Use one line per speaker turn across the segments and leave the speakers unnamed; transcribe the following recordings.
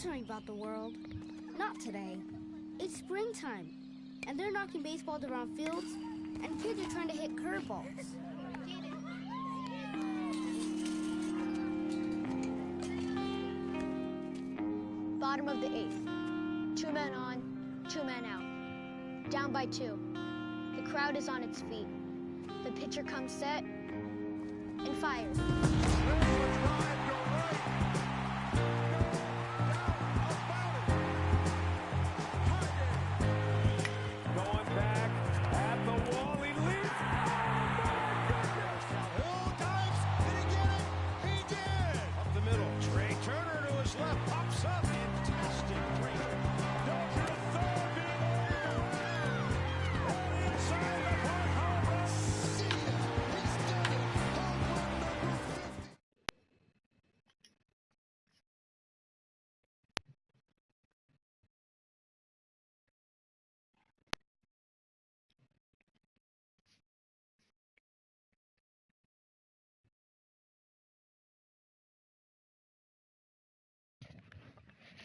tell me about the world. Not today. It's springtime, and they're knocking baseballs around fields, and kids are trying to hit curveballs.
Bottom of the 8th. 2 men on, 2 men out. Down by 2. The crowd is on its feet. The pitcher comes set and fires.
Going back at the wall, he leaps. Hill dives. Did he get it? He did. Up the middle. Trey Turner to his left. Pops up. Fantastic break. Dozier to third. Inside the park. Home run. See ya. He's done it. Home run number 50.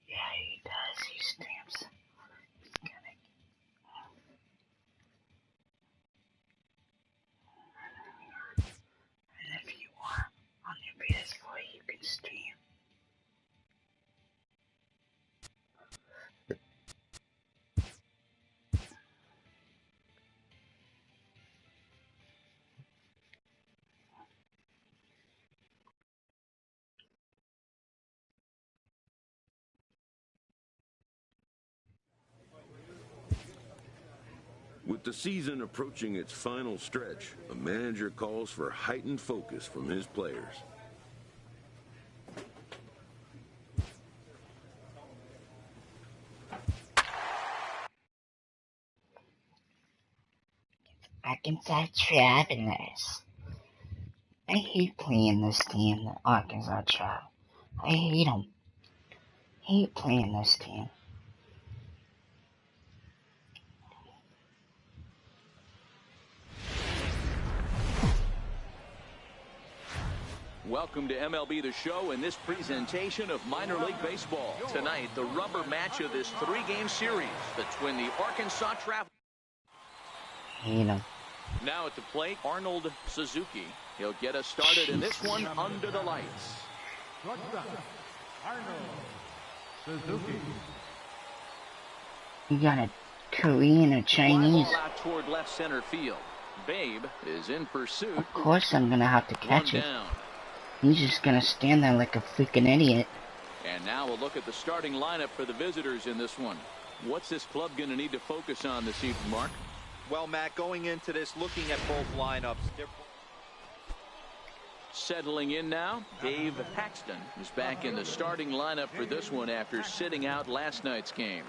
Yeah, he does. He stamps. He's gonna. And if you want, on your PS4, you can stream.
With the season approaching its final stretch, a manager calls for heightened focus from his players.
Arkansas Travelers. I hate playing this team, the Arkansas Travelers. I hate them. Hate playing this team.
Welcome to MLB The Show and this presentation of minor league baseball. Tonight, the rubber match of this 3-game series between the Arkansas Travelers.
Hate them.
Now at the plate, Arnold Suzuki. He'll get us started in this one under the lights.
Arnold Suzuki.
You got a Korean or Chinese?
Fly ball out toward left center field. Babe is in pursuit.
Of course I'm gonna have to catch
One
it.
down.
He's just gonna stand there like a freaking idiot.
And now we'll look at the starting lineup for the visitors in this one. What's this club going to need to focus on this evening, Mark?
Well, Matt, going into this, looking at both lineups.
Settling in now, Dave Paxton is back in the starting lineup for this one after sitting out last night's game.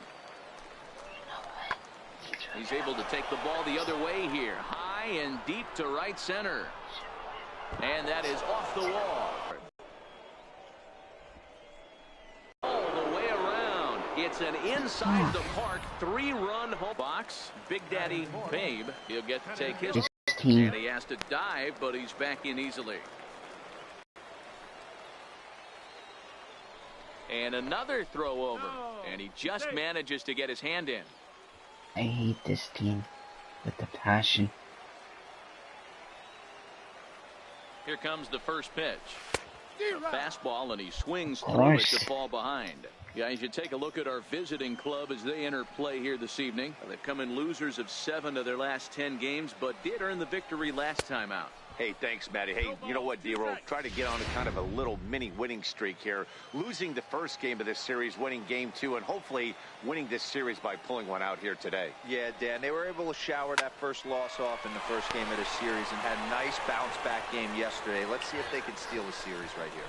He's able to take the ball the other way here, high and deep to right center. And that is off the wall. All the way around. It's an inside the park 3-run home box. Big Daddy Babe, he'll get to take his. And he has to dive, but he's back in easily. And another throw over. And he just manages to get his hand in.
I hate this team with a passion.
Here comes the first pitch. A fastball, and he swings through it to fall behind. Guys, you take a look at our visiting club as they enter play here this evening. They've come in losers of 7 of their last 10 games, but did earn the victory last time out.
Hey, thanks, Matty. Hey, you know what, D-Roll? Try to get on a kind of a little mini winning streak here. Losing the first game of this series, winning game 2, and hopefully winning this series by pulling one out here today.
Yeah, Dan, they were able to shower that first loss off in the first game of this series and had a nice bounce-back game yesterday. Let's see if they can steal the series right here.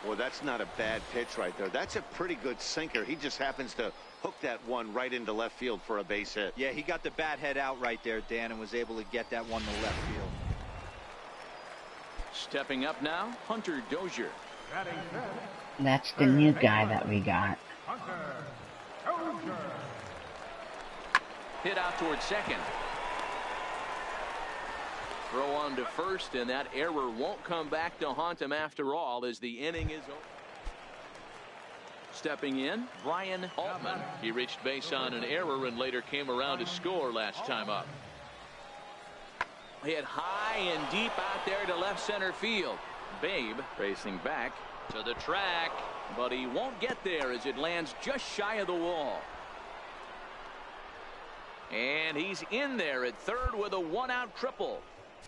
Well, that's not a bad pitch right there. That's a pretty good sinker. He just happens to hook that one right into left field for a base hit.
Yeah, he got the bat head out right there, Dan, and was able to get that one to left field.
Stepping up now, Hunter Dozier.
That's the new guy that we got.
Hit out towards second. Throw on to first, and that error won't come back to haunt him after all as the inning is over. Stepping in, Brian Altman. He reached base on an error and later came around to score last time up. Hit high and deep out there to left center field. Babe racing back to the track, but he won't get there as it lands just shy of the wall. And he's in there at third with a one-out triple.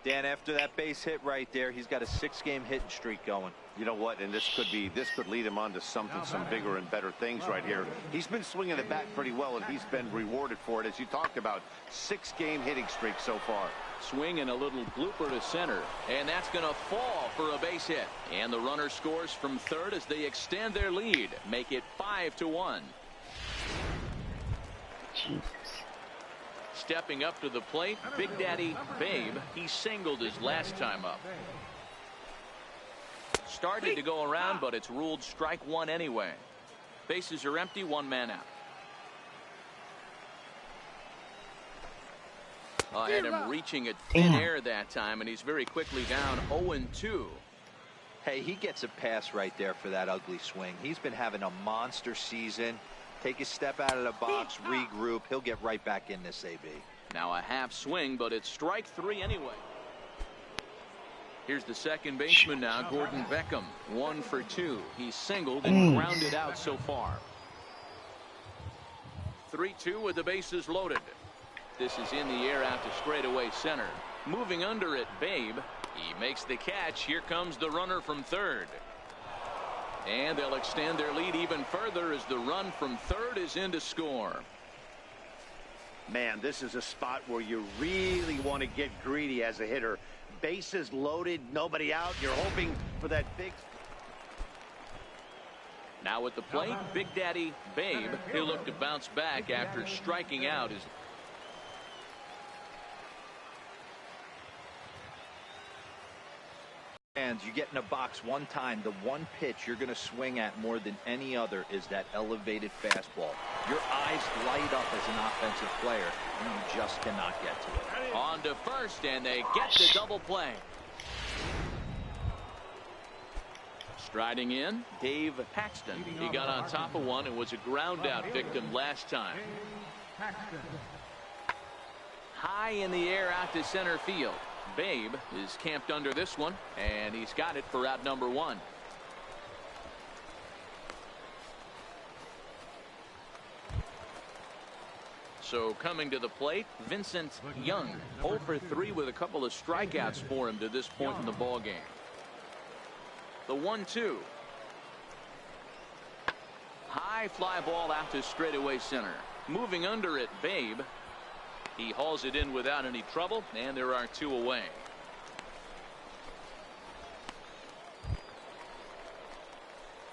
Dan, after that base hit right there, he's got a 6-game hitting streak going.
You know what? And this could lead him on to some bigger and better things right here. He's been swinging the bat pretty well, and he's been rewarded for it, as you talked about. 6-game hitting streak so far.
Swing and a little blooper to center, and that's going to fall for a base hit. And the runner scores from third as they extend their lead, make it 5-1.
Jesus.
Stepping up to the plate, Big Daddy Babe. He singled his last time up. Started to go around, but it's ruled strike one anyway. Bases are empty, one man out. Had him reaching at thin air that time, and he's very quickly down 0-2.
Hey, he gets a pass right there for that ugly swing. He's been having a monster season. Take a step out of the box, regroup. He'll get right back in this AB.
Now a half swing, but it's strike three anyway. Here's the second baseman now, Gordon Beckham. 1 for 2. He's singled and grounded out so far. 3-2 with the bases loaded. This is in the air out to straightaway center. Moving under it, Babe. He makes the catch. Here comes the runner from third. And they'll extend their lead even further as the run from third is in to score.
Man, this is a spot where you really want to get greedy as a hitter. Bases loaded, nobody out. You're hoping for that big.
Now at the plate, Big Daddy Babe. He'll look to bounce back after striking out his.
And you get in a box one time, the one pitch you're going to swing at more than any other is that elevated fastball. Your eyes light up as an offensive player, and you just cannot get to it.
On to first, and they get the double play. Striding in, Dave Paxton. He got on top of one and was a ground out victim last time. High in the air out to center field. Babe is camped under this one, and he's got it for out number 1. So coming to the plate, Vincent Young. 0 for 3 with a couple of strikeouts for him to this point in the ball game. The 1-2. High fly ball out to straightaway center. Moving under it, Babe. He hauls it in without any trouble, and there are 2 away.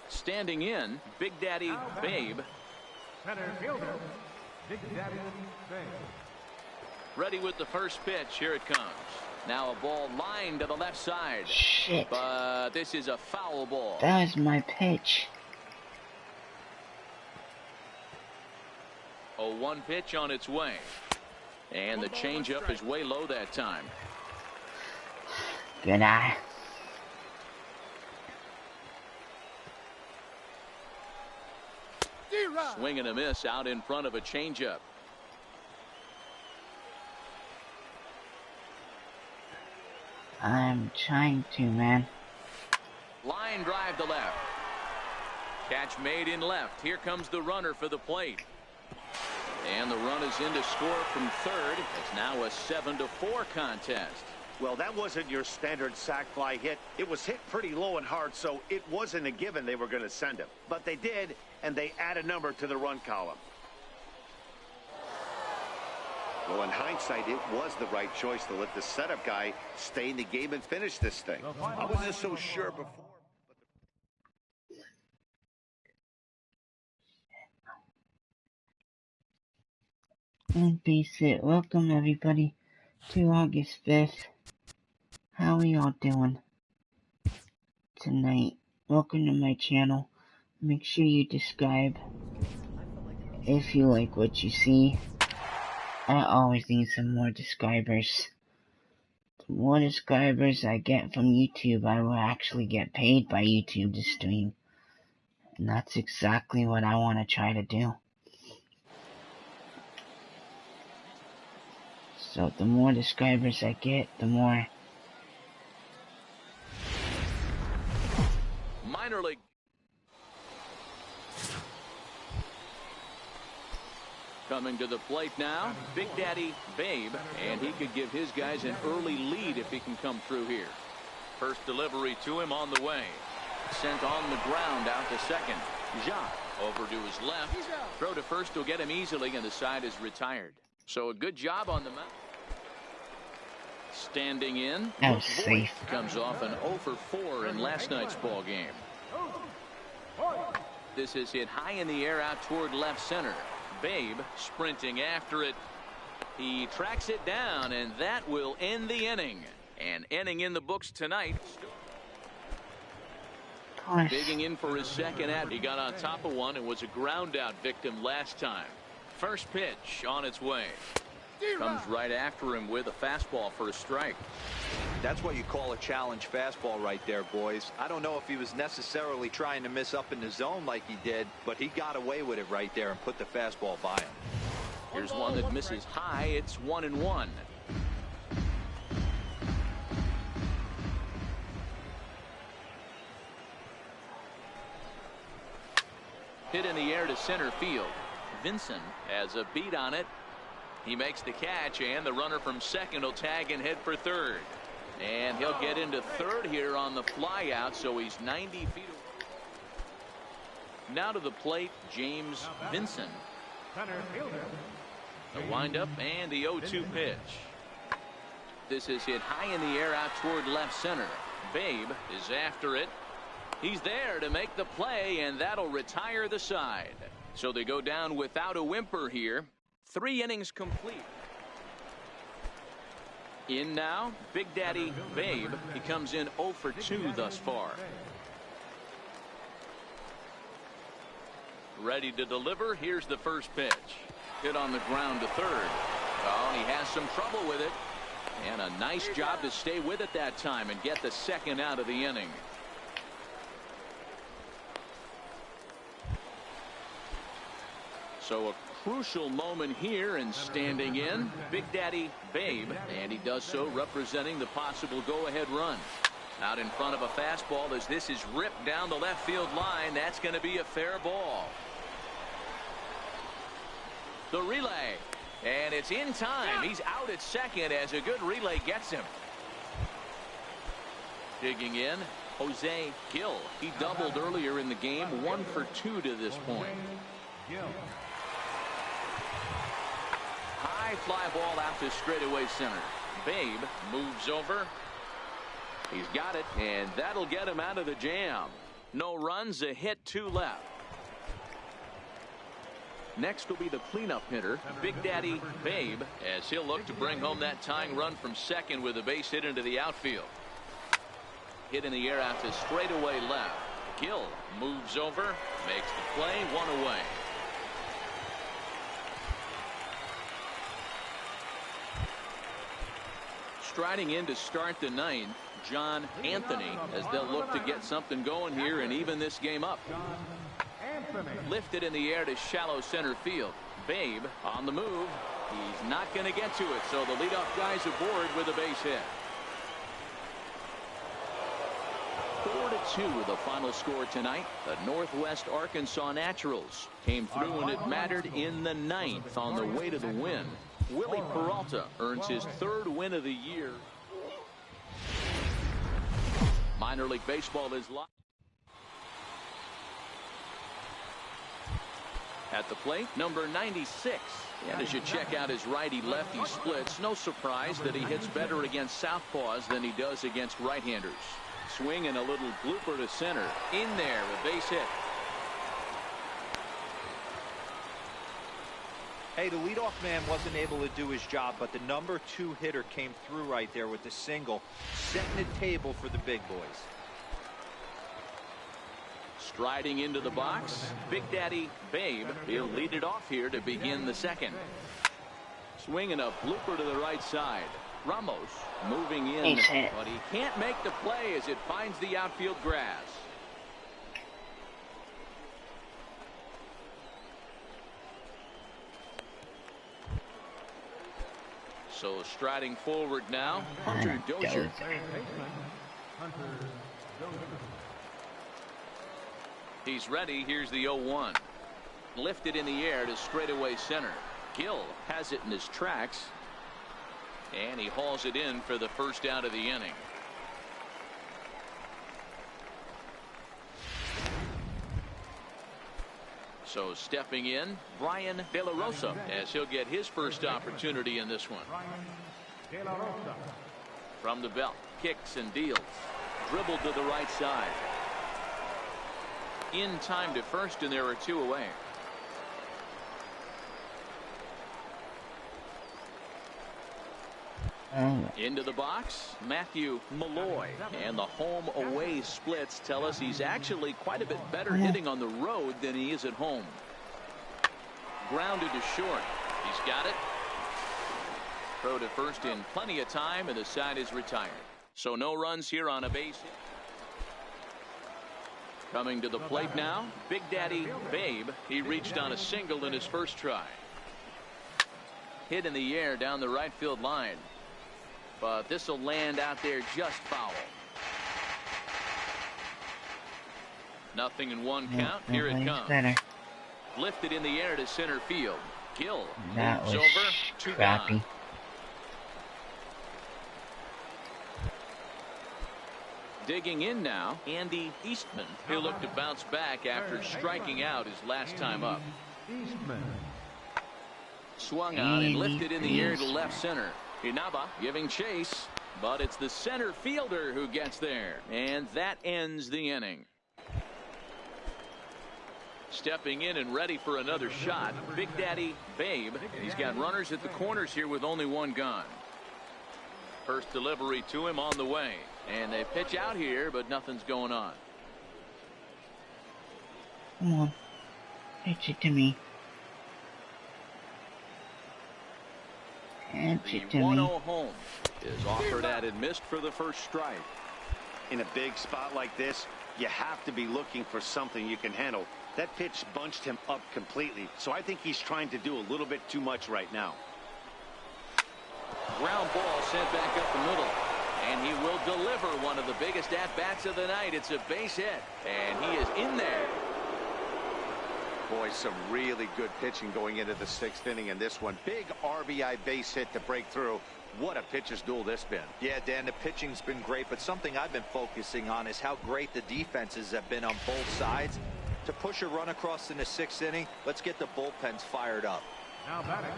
Standing in, Big Daddy Babe.
Center fielder, Big Daddy Babe.
Ready with the first pitch. Here it comes. Now a ball lined to the left side.
Shit.
But this is a foul ball.
That was my pitch.
A 1 pitch on its way. And the changeup is way low that time.
Good eye.
Swing and a miss out in front of a changeup.
I'm trying to, man.
Line drive to left. Catch made in left. Here comes the runner for the plate. And the run is in to score from third. It's now a 7-4 contest.
Well, that wasn't your standard sac fly hit. It was hit pretty low and hard, so it wasn't a given they were going to send him. But they did, and they add a number to the run column. Well, in hindsight, it was the right choice to let the setup guy stay in the game and finish this thing. I wasn't so sure before.
And peace it. Welcome everybody to August 5th. How are y'all doing tonight? Welcome to my channel. Make sure you subscribe if you like what you see. I always need some more subscribers. The more subscribers I get from YouTube, I will actually get paid by YouTube to stream. And that's exactly what I want to try to do. So the more subscribers I get, the more...
Minor league. Coming to the plate now, Big Daddy Babe, and he could give his guys an early lead if he can come through here. First delivery to him on the way. Sent on the ground out to second. Jacques over to his left. Throw to first will get him easily, and the side is retired. So a good job on the mound. Standing in,
safe.
Comes off an 0 for 4 in last night's ball game. This is hit high in the air out toward left center. Babe sprinting after it. He tracks it down, and that will end the inning. And inning in the books tonight. Digging in for his second at. He got on top of one and was a ground out victim last time. First pitch on its way. Comes right after him with a fastball for a strike.
That's what you call a challenge fastball right there, boys. I don't know if he was necessarily trying to miss up in the zone like he did, but he got away with it right there and put the fastball by him.
Here's one that misses high. It's 1-1. Hit in the air to center field. Vincent has a beat on it. He makes the catch, and the runner from second will tag and head for third. And he'll get into third here on the fly out, so he's 90 feet away. Now to the plate, James Vincent. The windup and the 0-2 pitch. This is hit high in the air out toward left center. Babe is after it. He's there to make the play, and that'll retire the side. So they go down without a whimper here. 3 innings complete. In now, Big Daddy Babe. He comes in 0 for 2 thus far. Ready to deliver. Here's the first pitch. Hit on the ground to third. Oh, and he has some trouble with it. And a nice job to stay with it that time and get the second out of the inning. So a crucial moment here, and standing in, Big Daddy Babe, and he does so representing the possible go-ahead run. Out in front of a fastball as this is ripped down the left field line. That's going to be a fair ball. The relay, and it's in time. He's out at second as a good relay gets him. Digging in, Jose Gil. He doubled earlier in the game, 1 for 2 to this point. High fly ball out to straightaway center. Babe moves over. He's got it, and that'll get him out of the jam. No runs, a hit, 2 left. Next will be the cleanup hitter, Big Daddy Babe, as he'll look to bring home that tying run from second with a base hit into the outfield. Hit in the air out to straightaway left. Gil moves over, makes the play, 1 away. Striding in to start the 9th, John Anthony, as they'll look to get something going here and even this game up. Lifted in the air to shallow center field. Babe on the move. He's not going to get to it, so the leadoff guy's aboard with a base hit. 4-2 the final score tonight. The Northwest Arkansas Naturals came through when it mattered in the 9th on the way to the win. Willie Peralta earns his 3rd win of the year. Minor League Baseball is live. At the plate, number 96. And as you check out his righty-lefty splits, no surprise that he hits better against southpaws than he does against right-handers. Swing and a little blooper to center. In there, a base hit.
Hey, the leadoff man wasn't able to do his job, but the number 2 hitter came through right there with the single, setting the table for the big boys.
Striding into the box, Big Daddy Babe. He'll lead it off here to begin the 2nd. Swing and a blooper to the right side. Ramos moving in, but he can't make the play as it finds the outfield grass. So striding forward now, Hunter Dozier. He's ready. Here's the 0-1. Lifted in the air to straightaway center. Gill has it in his tracks. And he hauls it in for the first out of the inning. So stepping in, Brian De La Rosa, as he'll get his first opportunity in this one. From the belt, kicks and deals. Dribbled to the right side. In time to first, and there are 2 away. Into the box, Matthew Malloy. And the home-away splits tell us he's actually quite a bit better hitting on the road than he is at home. Grounded to short. He's got it. Throw to first in plenty of time, and the side is retired. So no runs here on a base hit. Coming to the plate now, Big Daddy Babe. He reached on a single in his first try. Hit in the air down the right field line. But this will land out there just foul. Nothing in one count. Here it comes. Better. Lifted in the air to center field. Gill moves over. 2 gone. Digging in now, Andy Eastman. He'll look to bounce back after striking out his last time up. Swung on and lifted in the air to left center. Inaba giving chase, but it's the center fielder who gets there, and that ends the inning. Stepping in and ready for another shot, Big Daddy Babe. He's got runners at the corners here with only 1 gone. First delivery to him on the way, and they pitch out here, but nothing's going on.
Come on, pitch it to me.
The 1-0 home is offered at and missed for the first strike.
In a big spot like this, you have to be looking for something you can handle. That pitch bunched him up completely, so I think he's trying to do a little bit too much right now.
Ground ball sent back up the middle, and he will deliver one of the biggest at-bats of the night. It's a base hit, and he is in there.
Boy, some really good pitching going into the 6th inning in this one. Big RBI base hit to break through. What a pitcher's duel this been.
Yeah, Dan, the pitching's been great, but something I've been focusing on is how great the defenses have been on both sides. To push a run across in the 6th inning, let's get the bullpens fired up.
Now batting.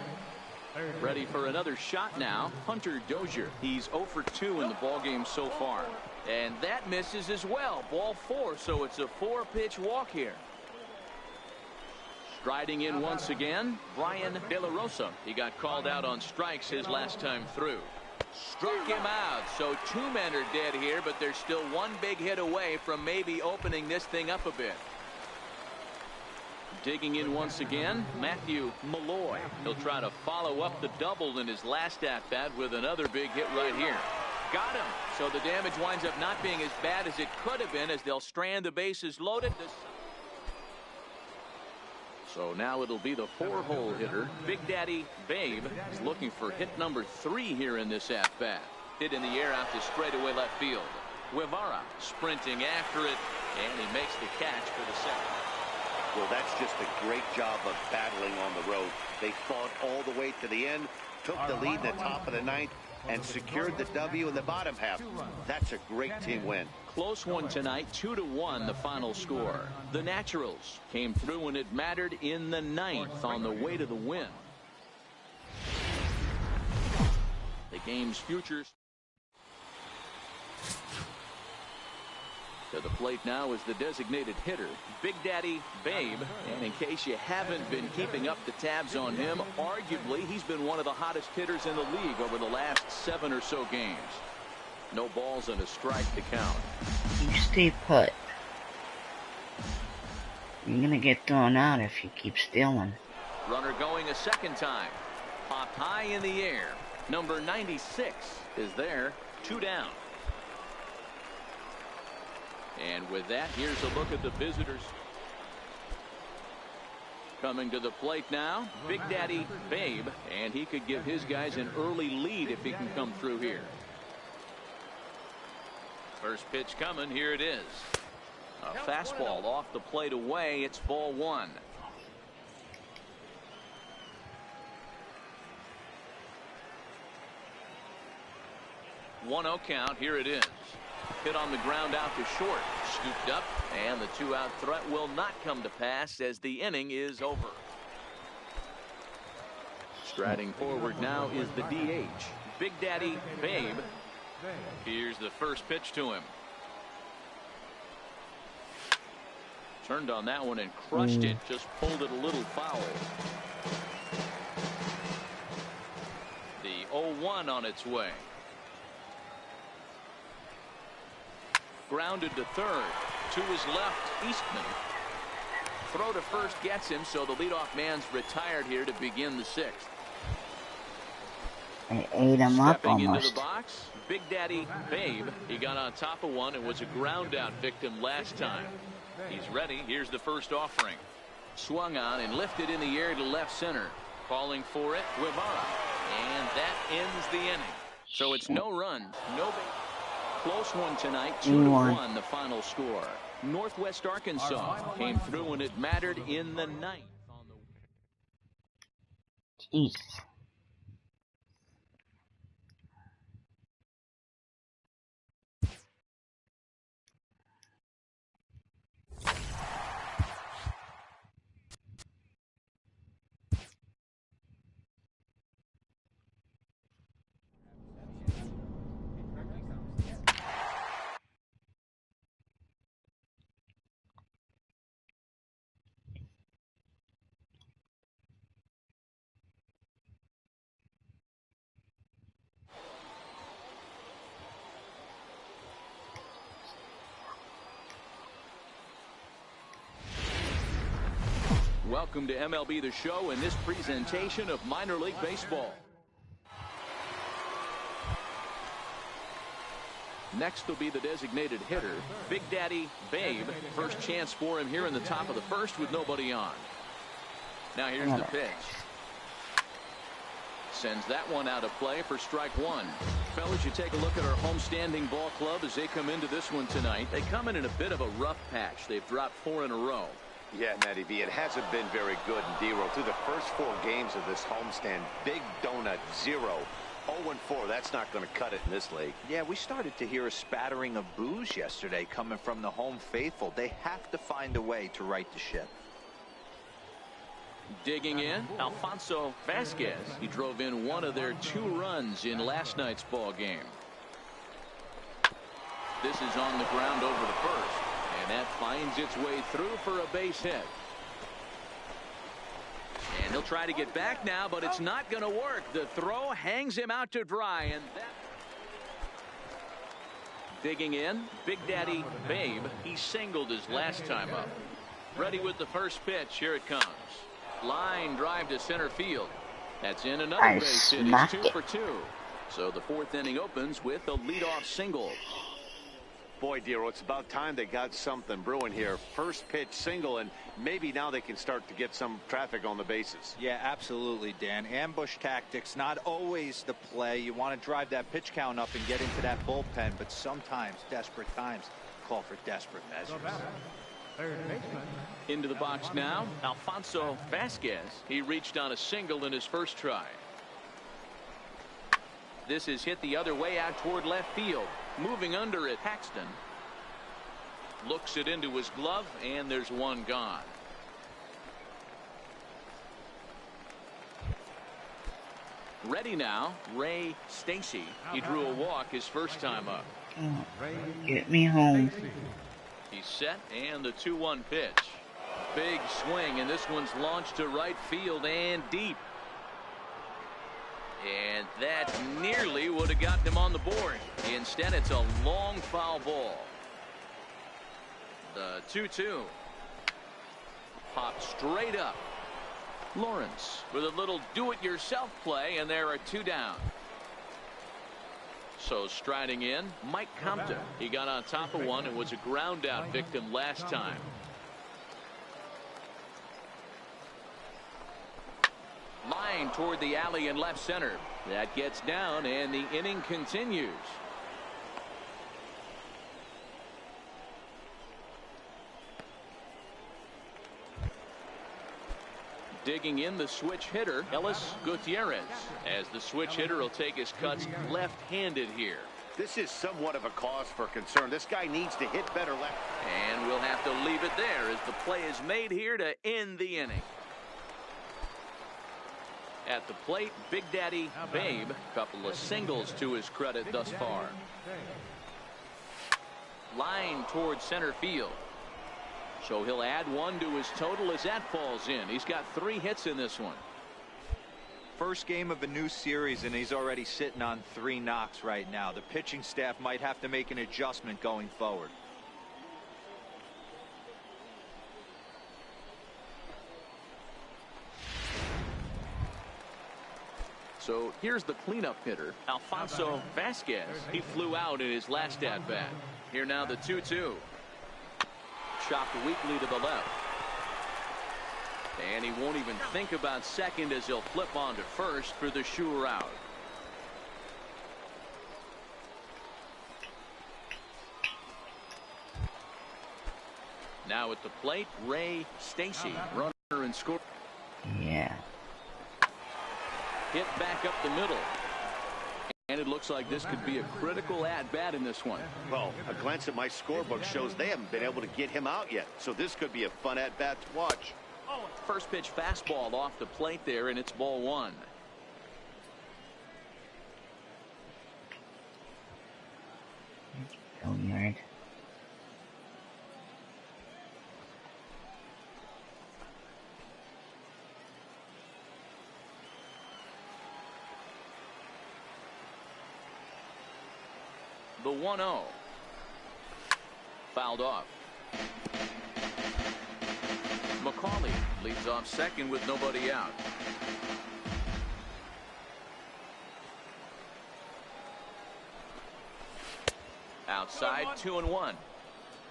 Ready for another shot now, Hunter Dozier. He's 0 for 2 in the ballgame so far. And that misses as well. Ball 4, so it's a 4-pitch walk here. Striding in once again, Brian De La Rosa. He got called out on strikes his last time through. Struck him out, so 2 men are dead here, but there's still 1 big hit away from maybe opening this thing up a bit. Digging in once again, Matthew Malloy. He'll try to follow up the double in his last at-bat with another big hit right here. Got him, so the damage winds up not being as bad as it could have been as they'll strand the bases loaded. So now it'll be the 4-hole hitter, Big Daddy Babe. He's looking for hit number 3 here in this at-bat. Hit in the air out to straightaway left field. Guevara sprinting after it, and he makes the catch for the second.
Well, that's just a great job of battling on the road. They fought all the way to the end, took the lead in the top of the 9th, and secured the W in the bottom half. That's a great team win.
Close one tonight, 2-1 the final score. The Naturals came through when it mattered in the 9th on the way to the win. The game's futures. To the plate now is the designated hitter, Big Daddy Babe. And in case you haven't been keeping up the tabs on him, arguably he's been one of the hottest hitters in the league over the last 7 or so games. No balls and a strike to count.
You stay put. You're gonna get thrown out if you keep stealing.
Runner going a second time. Popped high in the air. Number 96 is there. 2 down. And with that, here's a look at the visitors. Coming to the plate now, Big Daddy Babe, and he could give his guys an early lead if he can come through here. First pitch coming, here it is. A fastball off the plate away, it's ball 1. One 0 count, here it is. Hit on the ground out to short, scooped up, and the 2-out threat will not come to pass as the inning is over. Striding forward now is the DH, Big Daddy Babe. Here's the first pitch to him. Turned on that one and crushed it, just pulled it a little foul. The 0-1 on its way. Grounded to third. To his left, Eastman. Throw to first gets him, so the leadoff man's retired here to begin the 6th.
I ate him up
Stepping
almost.
into the box, Big Daddy Babe. He got on top of one and was a ground out victim last time. He's ready. Here's the first offering. Swung on and lifted in the air to left center. Calling for it, Guevara. And that ends the inning. So it's no runs, no base. Close one tonight, 2-1 the final score. Northwest Arkansas came through when it mattered in the 9th.
Jeez.
Welcome to MLB The Show in this presentation of minor league baseball. Next will be the designated hitter, Big Daddy Babe. First chance for him here in the top of the first with nobody on. Now here's the pitch. Sends that one out of play for strike 1. Fellas, you take a look at our homestanding ball club as they come into this one tonight. They come in a bit of a rough patch. They've dropped 4 in a row.
Yeah, Matty V, it hasn't been very good in D-row. Through the first 4 games of this homestand, big donut, 0. 0-4, that's not going to cut it in this league.
Yeah, we started to hear a spattering of boos yesterday coming from the home faithful. They have to find a way to right the ship.
Digging in, Alfonso Vasquez. He drove in one of their 2 runs in last night's ball game. This is on the ground over the first. And that finds its way through for a base hit. And he'll try to get back now, but it's not going to work. The throw hangs him out to dry. And that... Digging in, Big Daddy Babe. He singled his last time up. Ready with the first pitch. Here it comes. Line drive to center field. That's in another base hit. It's 2 for 2. So the 4th inning opens with a leadoff single.
Boy, Dero, it's about time they got something brewing here. First pitch single, and maybe now they can start to get some traffic on the bases.
Yeah, absolutely, Dan. Ambush tactics, not always the play. You want to drive that pitch count up and get into that bullpen, but sometimes desperate times call for desperate measures.
Into the box now, Alfonso Vasquez. He reached on a single in his first try. This is hit the other way out toward left field. Moving under it, Paxton looks it into his glove, and there's one gone. Ready now, Ray Stacy. He drew a walk his first time up.
Get me home.
He's set, and the 2-1 pitch. Big swing, and this one's launched to right field and deep. And that nearly would have gotten him on the board. Instead, it's a long foul ball. The 2-2. Popped straight up. Lawrence with a little do-it-yourself play, and there are 2 down. So striding in, Mike Compton. He got on top of one and was a ground out victim last time. Line toward the alley in left center. That gets down and the inning continues. Digging in the switch hitter, Ellis Gutierrez, as the switch hitter will take his cuts left-handed here.
This is somewhat of a cause for concern. This guy needs to hit better left.
And we'll have to leave it there as the play is made here to end the inning. At the plate, Big Daddy Babe, couple of singles to his credit thus far. Line towards center field. So he'll add one to his total as that falls in. He's got 3 hits in this one.
First game of a new series, and he's already sitting on 3 knocks right now. The pitching staff might have to make an adjustment going forward.
So here's the cleanup hitter, Alfonso Vasquez. He flew out in his last at-bat. Here now the 2-2. Chopped weakly to the left. And he won't even think about second as he'll flip on to first for the sure out. Now at the plate, Ray Stacy, runner and score.
Yeah.
Hit back up the middle. And it looks like this could be a critical at-bat in this one.
Well, a glance at my scorebook shows they haven't been able to get him out yet. So this could be a fun at-bat to watch.
First pitch fastball off the plate there, and it's ball 1.
Hilliard.
The 1-0. Fouled off. McCauley leads off second with nobody out. Outside, 2-1.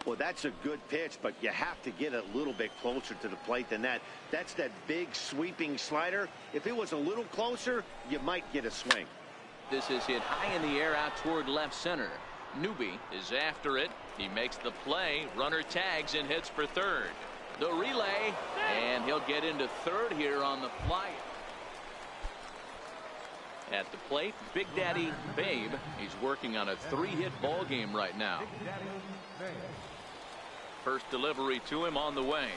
Well, that's a good pitch, but you have to get a little bit closer to the plate than that. That's that big sweeping slider. If it was a little closer, you might get a swing.
This is hit high in the air out toward left center. Newby is after it. He makes the play. Runner tags and heads for third. The relay, and he'll get into third here on the fly. At the plate, Big Daddy Babe. He's working on a 3-hit ball game right now. First delivery to him on the way.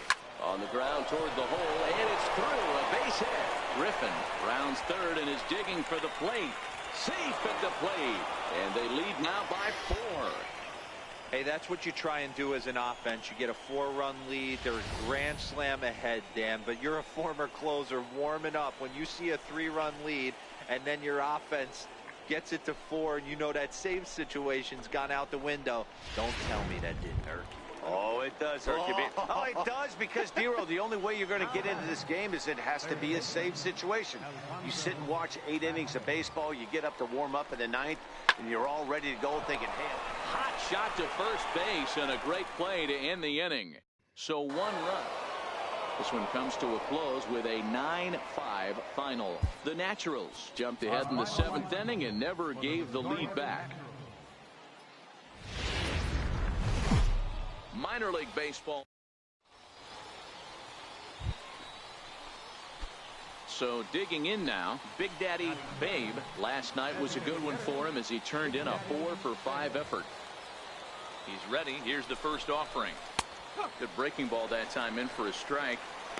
On the ground toward the hole, and it's through. A base hit. Griffin rounds third and is digging for the plate. Safe at the plate, and they lead now by 4.
Hey, that's what you try and do as an offense. You get a 4-run lead. There's a grand slam ahead, Dan, but you're a former closer warming up. When you see a 3-run lead and then your offense gets it to 4 and you know that save situation's gone out the window, don't tell me that didn't hurt you.
Oh, it does hurt you. Oh, it does, because, Dero, the only way you're going to get into this game is it has to be a safe situation. You sit and watch 8 innings of baseball, you get up to warm up in the 9th, and you're all ready to go thinking, hey.
Hot shot to first base and a great play to end the inning. So 1 run. This one comes to a close with a 9-5 final. The Naturals jumped ahead in the 7th inning and never gave the lead back. Minor League Baseball. So digging in now, Big Daddy Babe. Last night was a good one for him as he turned in a 4-for-5 effort. He's ready. Here's the first offering. Good breaking ball that time, in for a strike.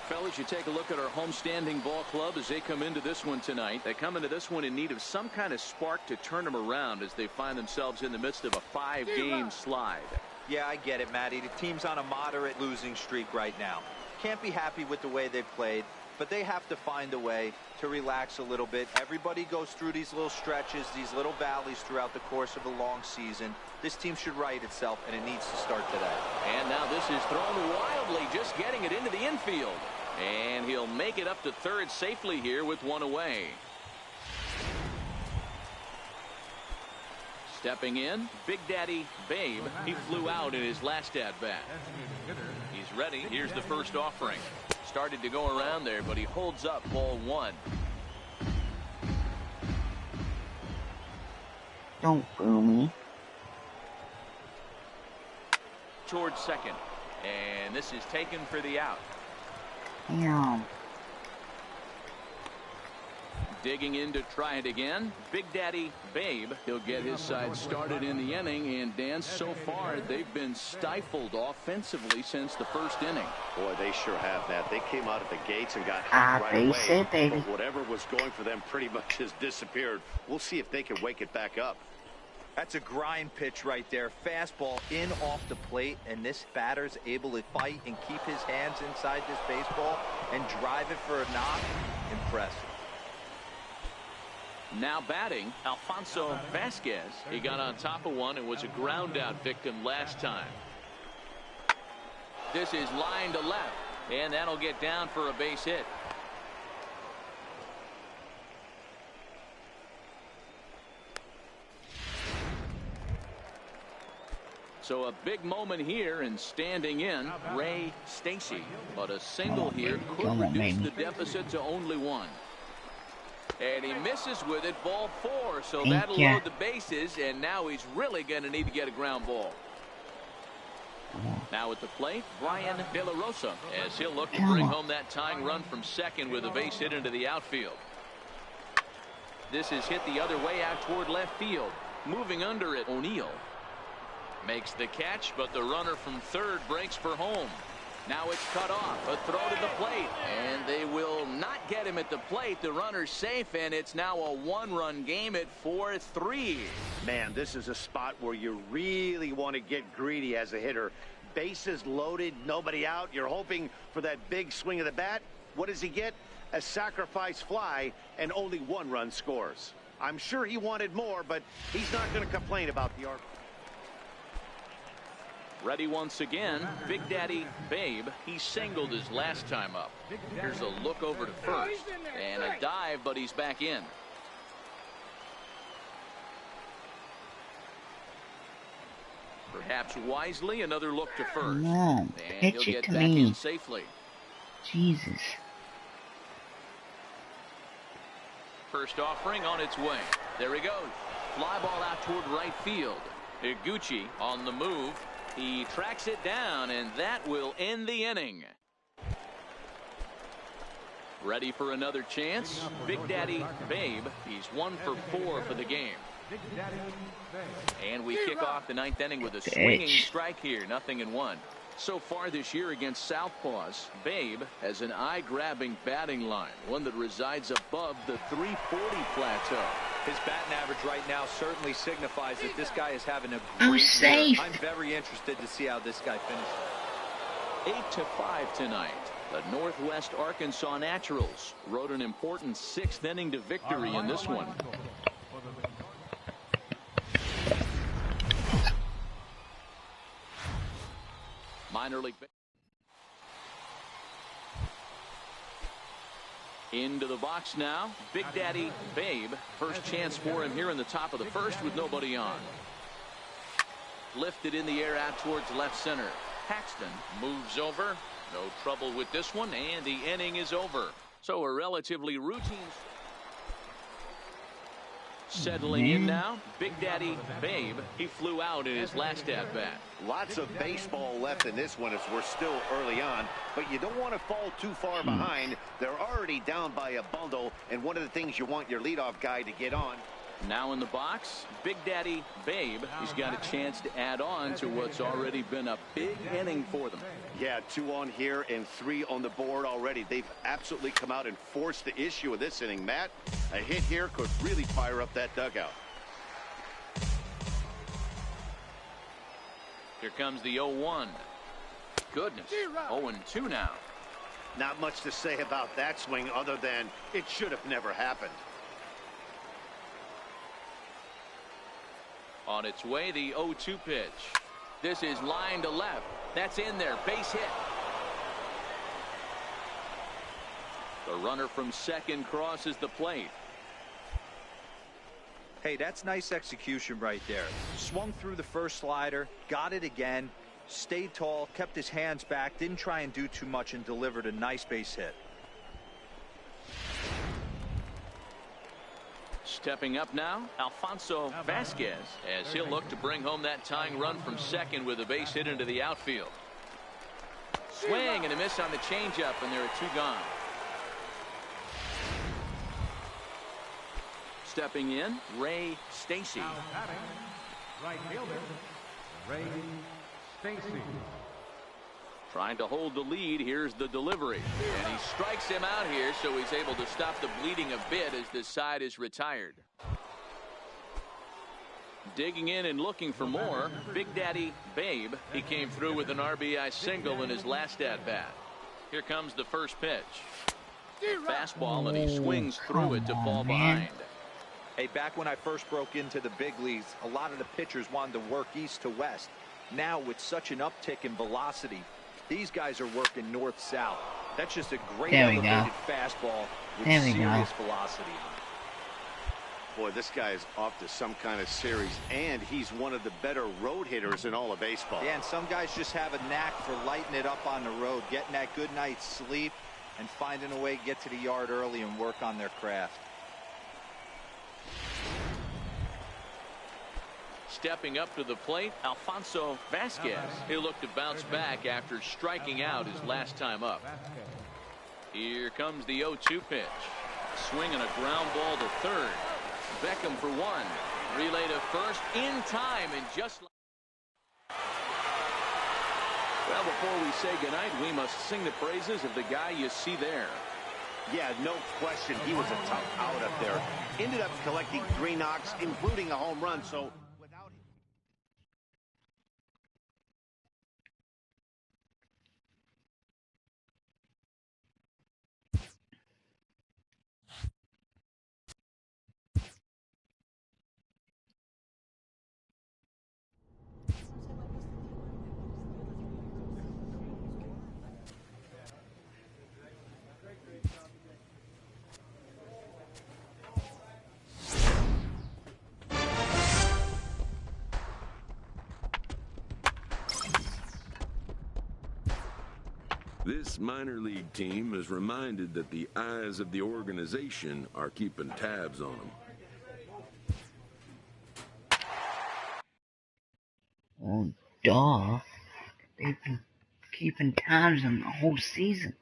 Fellas, you take a look at our homestanding ball club as they come into this one tonight. They come into this one in need of some kind of spark to turn them around as they find themselves in the midst of a 5-game slide.
Yeah, I get it, Matty. The team's on a moderate losing streak right now. Can't be happy with the way they've played, but they have to find a way to relax a little bit. Everybody goes through these little stretches, these little valleys throughout the course of a long season. This team should right itself, and it needs to start today.
And now this is thrown wildly, just getting it into the infield. And he'll make it up to third safely here with 1 away. Stepping in, Big Daddy Babe. He flew out in his last at-bat. He's ready. Here's the first offering. Started to go around there, but he holds up ball 1.
Don't boo me.
Towards second. And this is taken for the out.
Damn.
Digging in to try it again. Big Daddy Babe. He'll get his side started in the inning. And Dan, so far they've been stifled offensively since the first inning.
Boy, they sure have, Matt. They came out of the gates and got hot right
base
away.
it, baby.
But whatever was going for them pretty much has disappeared. We'll see if they can wake it back up.
That's a grind pitch right there. Fastball in off the plate, and this batter's able to fight and keep his hands inside this baseball and drive it for a knock. Impressive.
Now batting, Alfonso Vasquez. He got on top of one and was a ground out victim last time. This is line to left, and that'll get down for a base hit. So a big moment here, and standing in, Ray Stacy. But a single here could reduce the deficit to only 1. And he misses with it, ball 4. So that'll load the bases, and now he's really going to need to get a ground ball. Now at the plate, Brian De La Rosa, as he'll look to bring home that tying run from second with a base hit into the outfield. This is hit the other way out toward left field. Moving under it, O'Neill makes the catch, but the runner from third breaks for home. Now it's cut off. A throw to the plate, and they will not get him at the plate. The runner's safe, and it's now a 1-run game at 4-3.
Man, this is a spot where you really want to get greedy as a hitter. Bases loaded, nobody out. You're hoping for that big swing of the bat. What does he get? A sacrifice fly, and only 1 run scores. I'm sure he wanted more, but he's not going to complain about the arc.
Ready once again, Big Daddy Babe. He singled his last time up. Here's a look over to first, and a dive, but he's back in. Perhaps wisely, another look to first.
No,
and he'll get back in safely.
Jesus.
First offering on its way. There he goes. Fly ball out toward right field. Higuchi on the move. He tracks it down, and that will end the inning. Ready for another chance? Big Daddy Babe. He's 1 for 4 for the game. And we kick off the 9th inning with a swinging strike here. 0-1. So far this year against Southpaws, Babe has an eye-grabbing batting line, one that resides above the 340 plateau.
His batting average right now certainly signifies that this guy is having a great year. I'm very interested to see how this guy finishes.
8-5 tonight. The Northwest Arkansas Naturals rode an important 6th inning to victory in this one. Minor league. Into the box now, Big Daddy Babe. First chance for him here in the top of the first with nobody on. Lifted in the air out towards left center. Paxton moves over. No trouble with this one, and the inning is over. So a relatively routine. Settling in now, Big Daddy Babe. He flew out in his last at-bat.
Lots of baseball left in this one as we're still early on, but you don't want to fall too far behind. They're already down by a bundle, and one of the things you want your leadoff guy to get on.
Now in the box, Big Daddy Babe. He's got a chance to add on to what's already been a big inning for them.
Yeah, 2 on here and 3 on the board already. They've absolutely come out and forced the issue of this inning. Matt, a hit here could really fire up that dugout.
Here comes the 0-1. Goodness, 0-2 now.
Not much to say about that swing other than it should have never happened.
On its way, the 0-2 pitch. This is line to left. That's in there. Base hit. The runner from second crosses the plate.
Hey, that's nice execution right there. Swung through the first slider, got it again, stayed tall, kept his hands back, didn't try and do too much, and delivered a nice base hit.
Stepping up now, Alfonso Vasquez, as he'll look to bring home that tying run from second with a base hit into the outfield. Swing and a miss on the changeup, and there are 2 gone. Stepping in, Ray Stacy.
Right fielder, Ray Stacy.
Trying to hold the lead. Here's the delivery. And he strikes him out here, so he's able to stop the bleeding a bit as this side is retired. Digging in and looking for more, Big Daddy Babe. He came through with an RBI single in his last at-bat. Here comes the first pitch. Fastball, and he swings through it to fall behind.
Hey, back when I first broke into the big leagues, a lot of the pitchers wanted to work east to west. Now, with such an uptick in velocity, these guys are working north-south. That's just a great elevated fastball with serious velocity.
Boy, this guy is off to some kind of series, and he's one of the better road hitters in all of baseball.
Yeah, and some guys just have a knack for lighting it up on the road, getting that good night's sleep, and finding a way to get to the yard early and work on their craft.
Stepping up to the plate, Alfonso Vasquez. He'll look to bounce back after striking out his last time up. Here comes the 0-2 pitch. Swing and a ground ball to third. Beckham for 1. Relay to first in time, and just like... Well, before we say goodnight, we must sing the praises of the guy you see there.
Yeah, no question. He was a tough out up there. Ended up collecting 3 knocks, including a home run, so...
This minor league team is reminded that the eyes of the organization are keeping tabs on them.
Oh, duh. They've been keeping tabs on the whole season.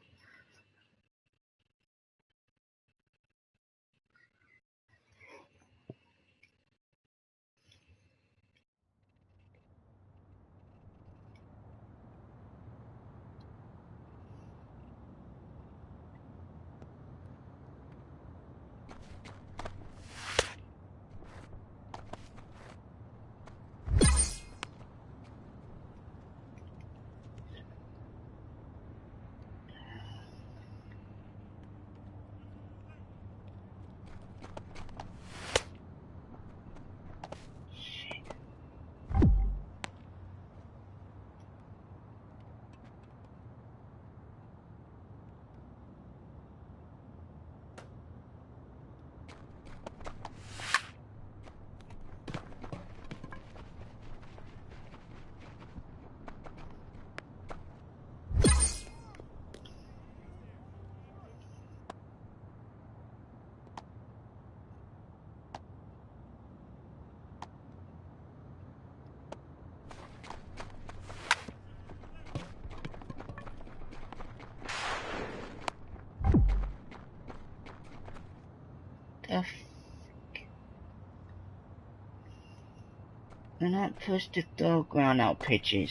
They're not supposed to throw ground out pitches.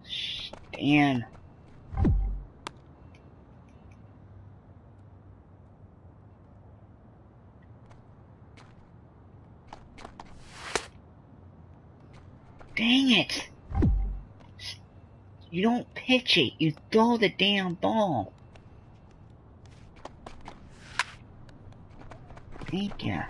Stan. Dang it! You don't pitch it, you throw the damn ball. Thank you.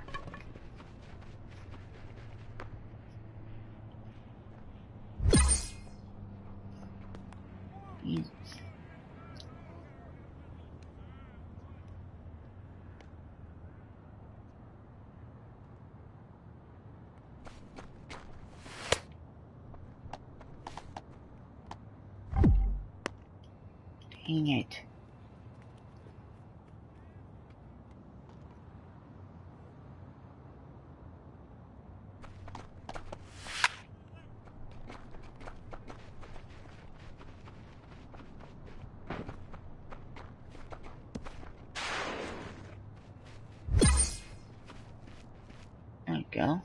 Dang it. There we go.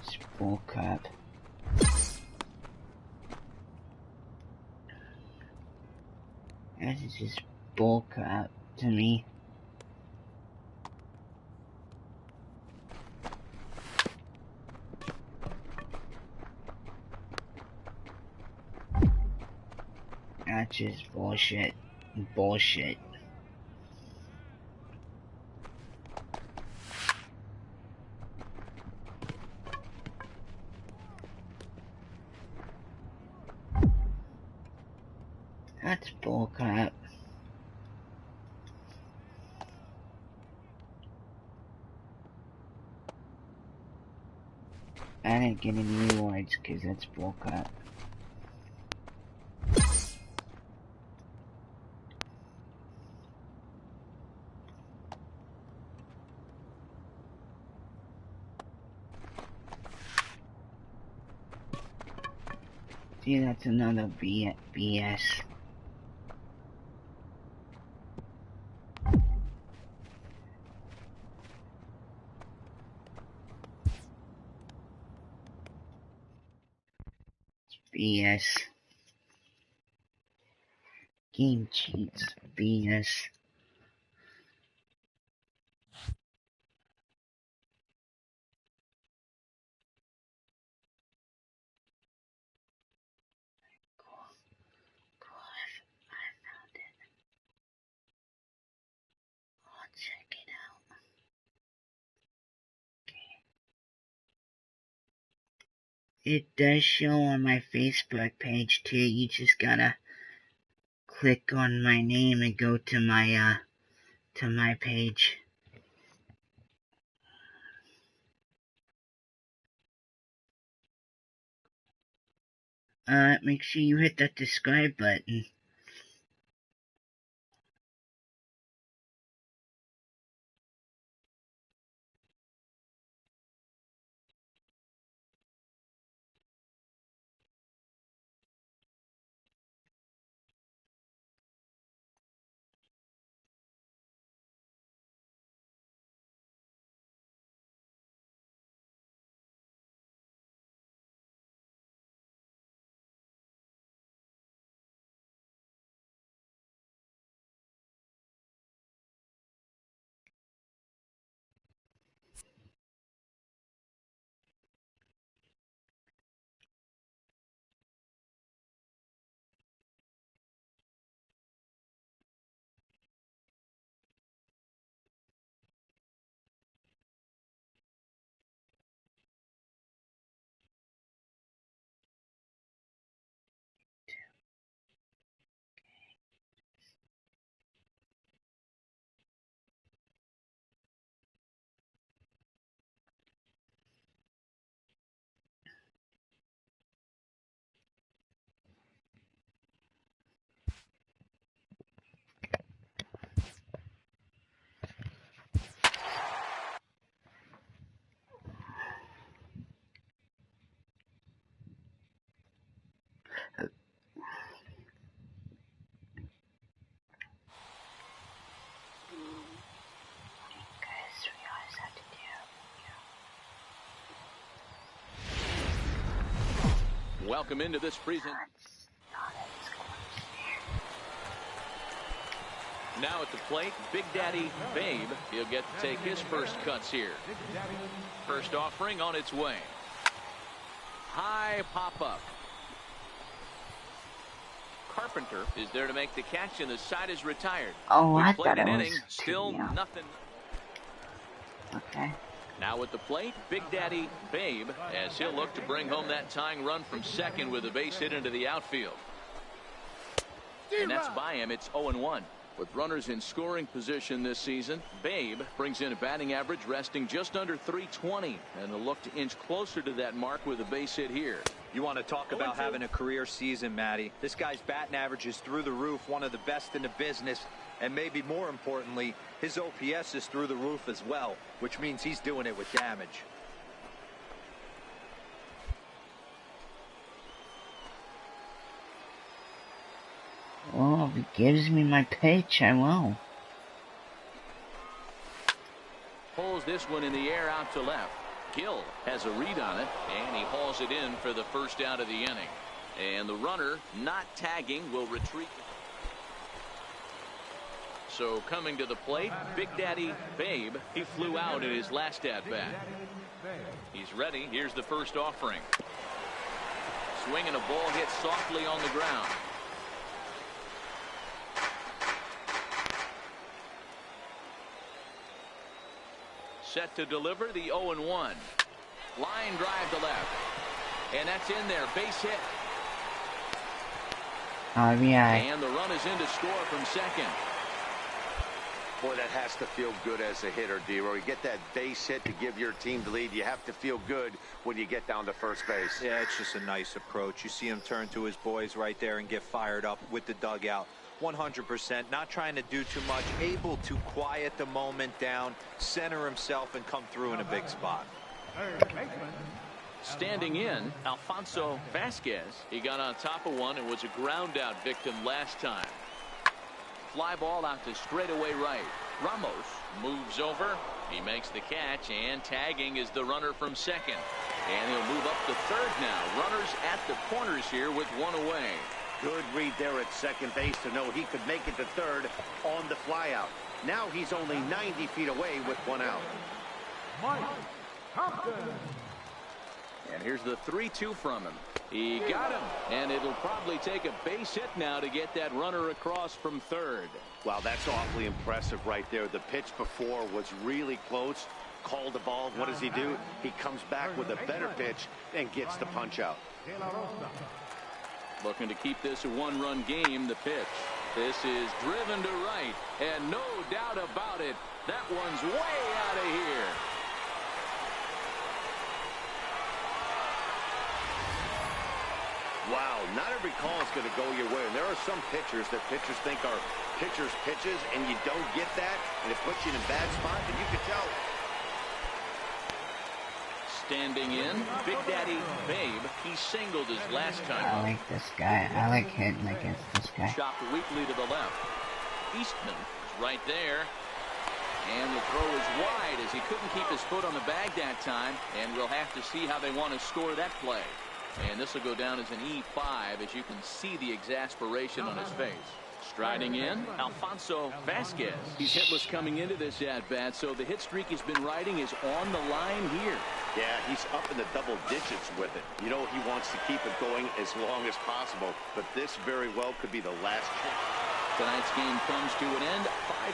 It's bull crap. This is just bull crap to me. That's just bullshit. Bullshit. That's bullcrap. I didn't get any rewards because that's bullcrap. See, that's another BS. BS. Game cheats. BS. Check it out. It does show on my Facebook page too. You just gotta click on my name and go to my page. Make sure you hit that subscribe button.
Welcome into this present. Now at the plate, Big Daddy Babe. He'll get to take his first cuts here. First offering on its way. High pop-up. Carpenter is there to make the catch, and the side is retired.
Oh, I
Played
thought
an
it
inning,
was
still
two, yeah.
nothing.
Okay.
Now at the plate, Big Daddy Babe, as he'll look to bring home that tying run from second with a base hit into the outfield. And that's by him. It's 0-1. With runners in scoring position this season, Babe brings in a batting average resting just under .320, and a look to inch closer to that mark with a base hit here.
You want to talk about having a career season, Matty. This guy's batting average is through the roof, one of the best in the business, and maybe more importantly, his OPS is through the roof as well, which means he's doing it with damage.
Well, if he gives me my pitch, I will.
Pulls this one in the air out to left. Gill has a read on it, and he hauls it in for the first out of the inning. And the runner, not tagging, will retreat. So coming to the plate, Big Daddy Babe. He flew out in his last at-bat. He's ready. Here's the first offering. Swinging a ball hit softly on the ground. Set to deliver the 0-1. Line drive to left. And that's in there. Base hit.
RBI.
And the run is in to score from second.
Boy, that has to feel good as a hitter, D-Roy. You get that base hit to give your team the lead. You have to feel good when you get down to first base.
Yeah, it's just a nice approach. You see him turn to his boys right there and get fired up with the dugout. 100%, not trying to do too much, able to quiet the moment down, center himself, and come through in a big spot.
Standing in, Alfonso Vasquez. He got on top of one and was a ground out victim last time. Fly ball out to straightaway right. Ramos moves over. He makes the catch, and tagging is the runner from second. And he'll move up to third now. Runners at the corners here with one away.
Good read there at second base to know he could make it to third on the flyout. Now he's only 90 feet away with one out.
Mike Compton.
And here's the 3-2 from him. He got him, and it'll probably take a base hit now to get that runner across from third.
Wow, that's awfully impressive right there. The pitch before was really close. Called the ball. What does he do? He comes back with a better pitch and gets the punch out.
Looking to keep this a one-run game. The pitch. This is driven to right, and no doubt about it, that one's way out of here.
Wow, not every call is going to go your way. And there are some pitchers that pitchers think are pitchers' pitches, and you don't get that, and it puts you in a bad spot, and you can tell.
Standing in, Big Daddy Babe. He singled his last time.
I like this guy. I like hitting against this guy.
Chopped weakly to the left. Eastman is right there. And the throw is wide as he couldn't keep his foot on the bag that time. And we'll have to see how they want to score that play. And this will go down as an E5 as you can see the exasperation on his face. Striding in, Alfonso Vasquez. He's hitless coming into this at-bat, so the hit streak he's been riding is on the line here.
Yeah, he's up in the double digits with it. You know, he wants to keep it going as long as possible, but this very well could be the last chance.
Tonight's game comes to an end,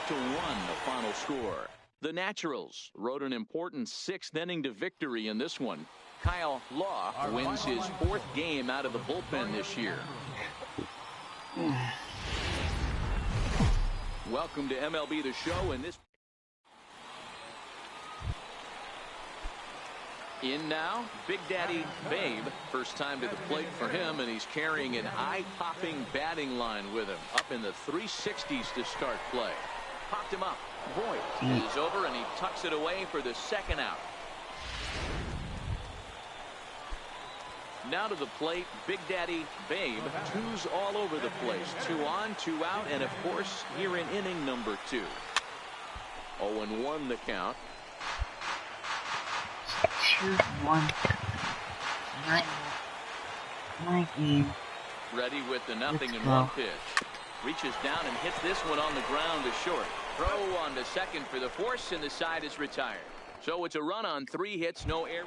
5-1 the final score. The Naturals rode an important sixth inning to victory in this one. Kyle Law wins his fourth game out of the bullpen this year. Welcome to MLB The Show, and this in now, Big Daddy Babe. First time to the plate for him, and he's carrying an eye-popping batting line with him. Up in the 360s to start play. Popped him up. Voigt is over, and he tucks it away for the second out. Now to the plate, Big Daddy Babe. Twos all over the place. 2 on, 2 out, and of course, here in inning number 2. 0-1 the count.
2-1. My game.
Ready with the 0-1 pitch. Reaches down and hits this one on the ground to short. Throw on to second for the force, and the side is retired. So it's a run on 3 hits, no error.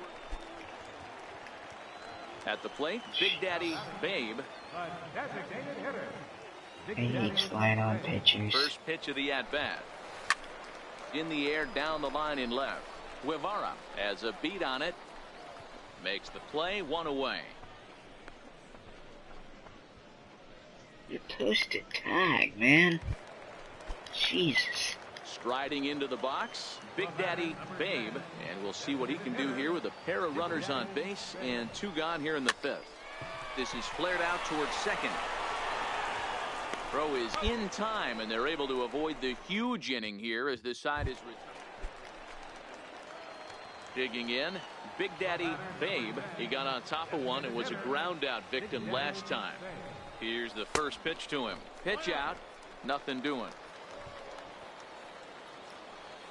At the plate, Big Daddy Babe.
I hate slide on pitchers.
First pitch of the at-bat. In the air, down the line in left. Guevara has a beat on it. Makes the play, 1 away.
You toasted tag, man. Jesus.
Striding into the box, Big Daddy Babe, and we'll see what he can do here with a pair of runners on base and 2 gone here in the 5th. This is flared out towards second. Throw is in time, and they're able to avoid the huge inning here as the side is returned. Digging in, Big Daddy Babe. He got on top of one and was a ground out victim last time. Here's the first pitch to him. Pitch out, nothing doing.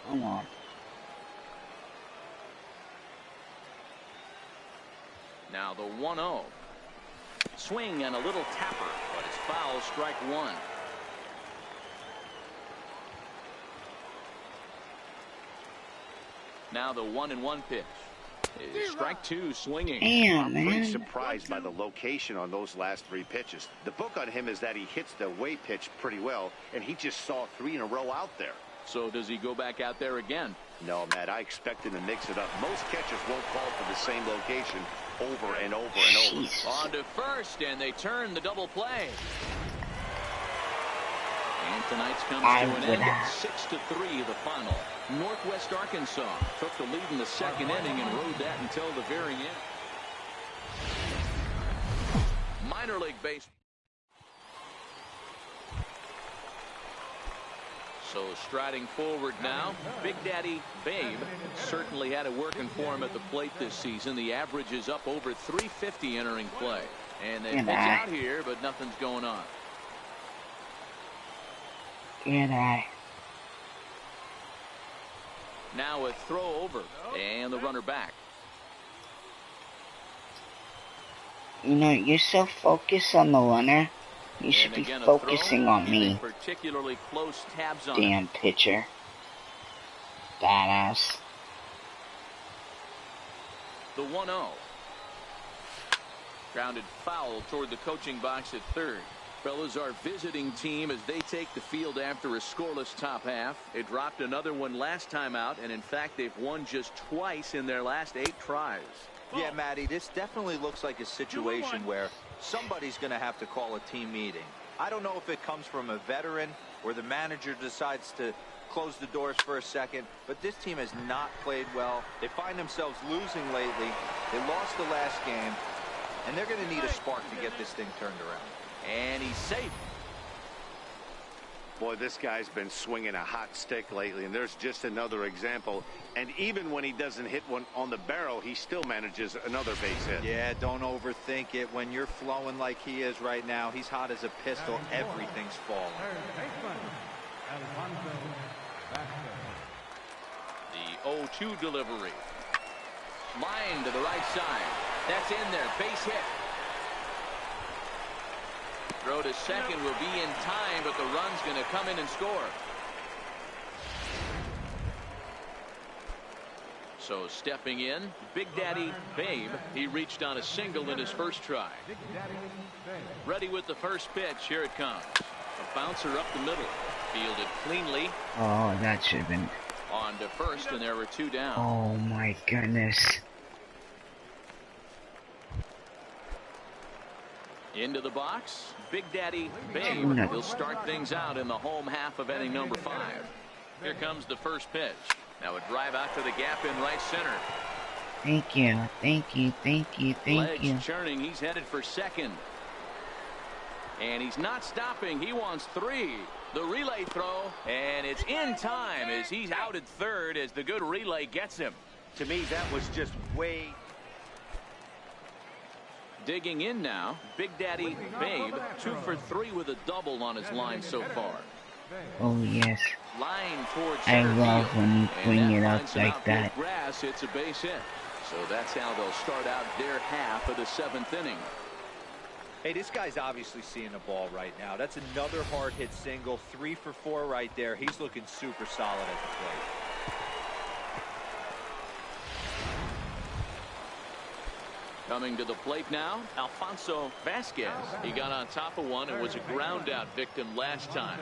Come on.
Now the 1-0. Swing and a little tapper, but it's foul, strike 1. Now the 1-1 pitch. Strike 2, swinging.
Damn,
I'm
man.
pretty surprised by the location on those last 3 pitches. The book on him is that he hits the away pitch pretty well, and he just saw 3 in a row out there.
So does he go back out there again?
No, Matt, I expect him to mix it up. Most catchers won't call for the same location over and over and over.
On to first, and they turn the double play. And tonight's comes to an end. 6-3 the final. Northwest Arkansas took the lead in the 2nd inning and rode that until the very end. Minor league baseball. So striding forward now, Big Daddy Babe certainly had it working for him at the plate this season. The average is up over 350 entering play. And they pitch out here, but nothing's going on. Now a throw over, and the runner back.
You know, you're so focused on the runner. You should be focusing on me.
Particularly close tabs on
damn pitcher. Badass.
The 1-0. Grounded foul toward the coaching box at third. Fellas, our visiting team as they take the field after a scoreless top half. They dropped another one last time out, and in fact they've won just twice in their last 8 tries.
Yeah, Matty, this definitely looks like a situation where somebody's going to have to call a team meeting. I don't know if it comes from a veteran or the manager decides to close the doors for a second, but this team has not played well. They find themselves losing lately. They lost the last game, and they're going to need a spark to get this thing turned around.
And he's safe.
Boy, this guy's been swinging a hot stick lately, and there's just another example. And even when he doesn't hit one on the barrel, he still manages another base hit.
Yeah, don't overthink it. When you're flowing like he is right now, he's hot as a pistol. Everything's falling.
The 0-2 delivery. Line to the right side. That's in there. Base hit. Throw to second will be in time, but the run's going to come in and score. So stepping in, Big Daddy Babe. He reached on a single in his first try. Ready with the first pitch. Here it comes. A bouncer up the middle. Fielded cleanly.
Oh, that should have been.
On to first, and there were 2 down.
Oh my goodness.
Into the box, Big Daddy Babe. He'll start things out in the home half of inning number 5. Here comes the first pitch. Now a drive out to the gap in right center.
Thank you, thank you, thank you, thank you.
Legs churning. He's headed for second. And he's not stopping. He wants 3. The relay throw, and it's in time as he's out at third as the good relay gets him.
To me, that was just way...
Digging in now, Big Daddy Babe, 2 for 3 with a double on his line so far.
Oh yes.
Line towards
I love when you bring it up like that.
Grass, it's a base hit. So that's how they'll start out their half of the 7th inning.
Hey, this guy's obviously seeing the ball right now. That's another hard hit single. 3 for 4 right there. He's looking super solid at the plate.
Coming to the plate now, Alfonso Vasquez. He got on top of one and was a ground out victim last time.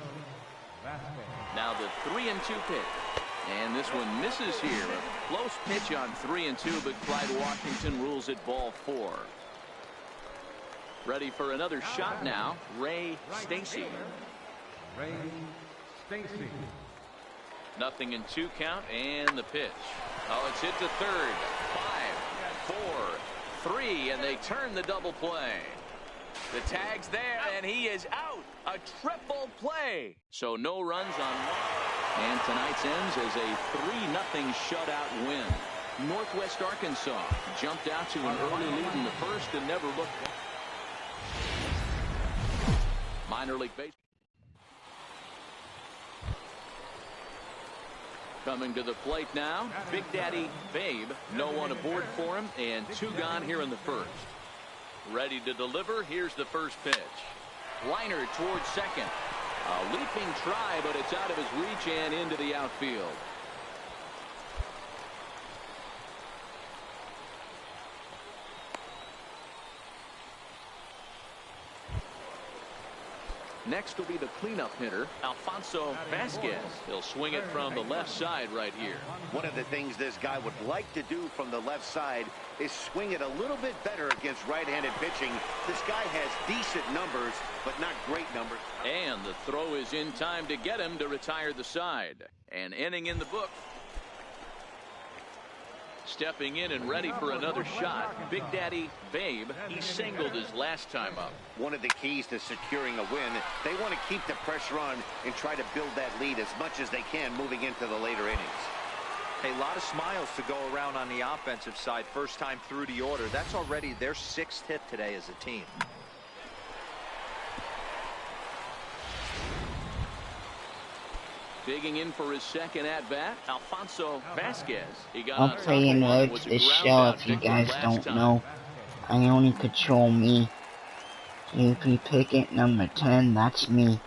Now the 3-2 pitch. And this one misses here. A close pitch on 3-2, but Clyde Washington rules it ball 4. Ready for another shot now, Ray Stacy.
Ray Stacy.
0-2 count, and the pitch. Oh, it's hit to third. 5, 4, 3, and they turn the double play. The tag's there, and he is out. A triple play. So no runs on one. And tonight's ends as a 3-0 shutout win. Northwest Arkansas jumped out to an early lead in the first and never looked back. Minor league baseball. Coming to the plate now, Big Daddy Babe. No one aboard for him, and 2 gone here in the first. Ready to deliver. Here's the first pitch. Liner towards second. A leaping try, but it's out of his reach and into the outfield. Next will be the cleanup hitter, Alfonso Vasquez. He'll swing it from the left side right here.
One of the things this guy would like to do from the left side is swing it a little bit better against right-handed pitching. This guy has decent numbers, but not great numbers.
And the throw is in time to get him to retire the side. An inning in the book. Stepping in and ready for another shot, Big Daddy Babe. He singled his last time up.
One of the keys to securing a win, they want to keep the pressure on and try to build that lead as much as they can moving into the later innings.
A lot of smiles to go around on the offensive side. First time through the order. That's already their 6th hit today as a team.
Digging in for his second at-bat, Alfonso Vasquez. He got
I'll play in notes this show if you guys don't know. I only control me. JP Pickett, number 10, that's me.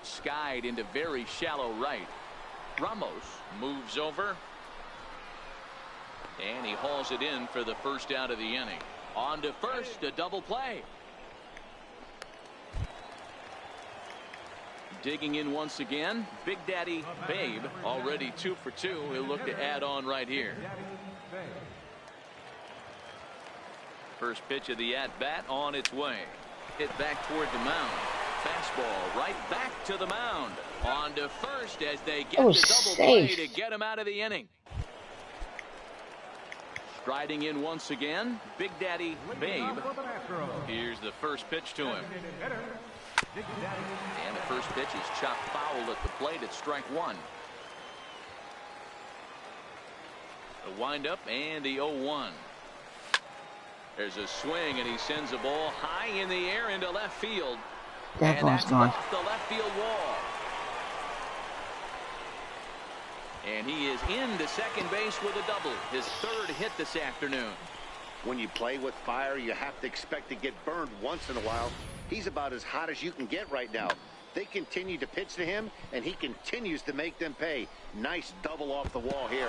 Skied into very shallow right. Ramos moves over. And he hauls it in for the first out of the inning. On to first, a double play. Digging in once again, Big Daddy Babe, already 2 for 2. He'll look to add on right here. First pitch of the at-bat on its way. Hit back toward the mound. Fastball right back to the mound. On to first as they get the double play to get him out of the inning. Striding in once again, Big Daddy Babe. Here's the first pitch to him. And the first pitch is chopped foul at the plate at strike 1. The windup and the 0-1. There's a swing and he sends a ball high in the air into left field.
That one's gone.
Off the left field wall. And he is into second base with a double. His 3rd hit this afternoon.
When you play with fire, you have to expect to get burned once in a while. He's about as hot as you can get right now. They continue to pitch to him, and he continues to make them pay. Nice double off the wall here.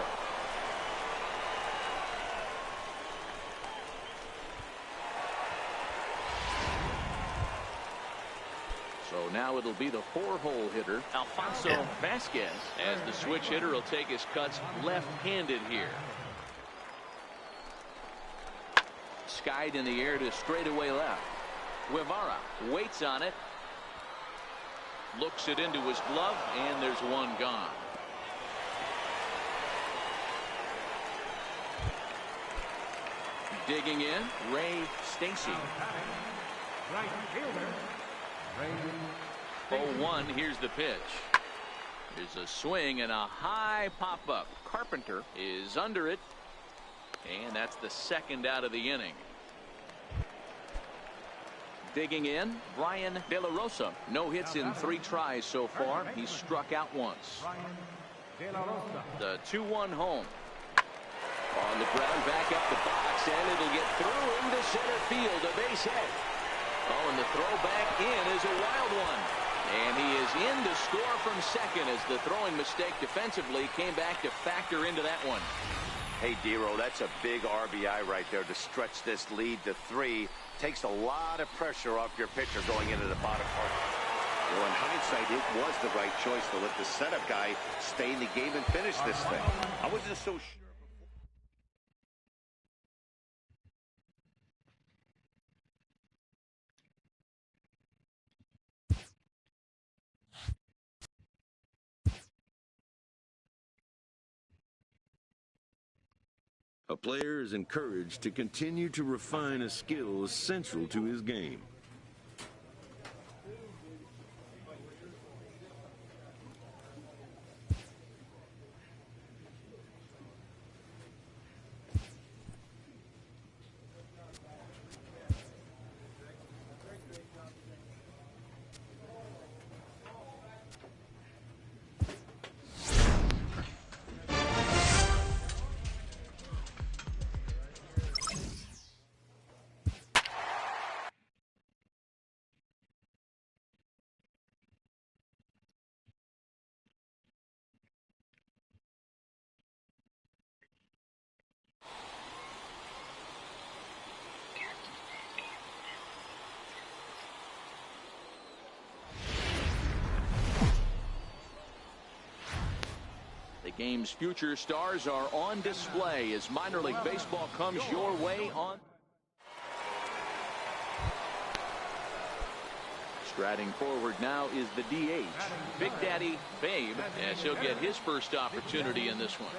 So now it'll be the 4-hole hitter, Alfonso Vasquez, as the switch hitter will take his cuts left-handed here. Skied in the air to straightaway left. Guevara waits on it. Looks it into his glove, and there's one gone. Digging in, Ray Stacy.
Right fielder, Ray
0-1, here's the pitch. There's a swing and a high pop-up. Carpenter is under it, and that's the 2nd out of the inning. Digging in, Brian De La Rosa. No hits in 3 tries so far. He's struck out once. The 2-1 home. On the ground, back up the box, and it'll get through into center field. A base hit. Oh, and the throw back in is a wild one. And he is in to score from second as the throwing mistake defensively came back to factor into that one.
Hey, Dero, that's a big RBI right there to stretch this lead to 3. Takes a lot of pressure off your pitcher going into the bottom part. Well, in hindsight, it was the right choice to let the setup guy stay in the game and finish this thing. I wasn't so sure.
A player is encouraged to continue to refine a skill essential to his game.
The game's future stars are on display as minor league baseball comes your way on. Striding forward now is the DH, Big Daddy Babe, as he'll get his first opportunity in this one.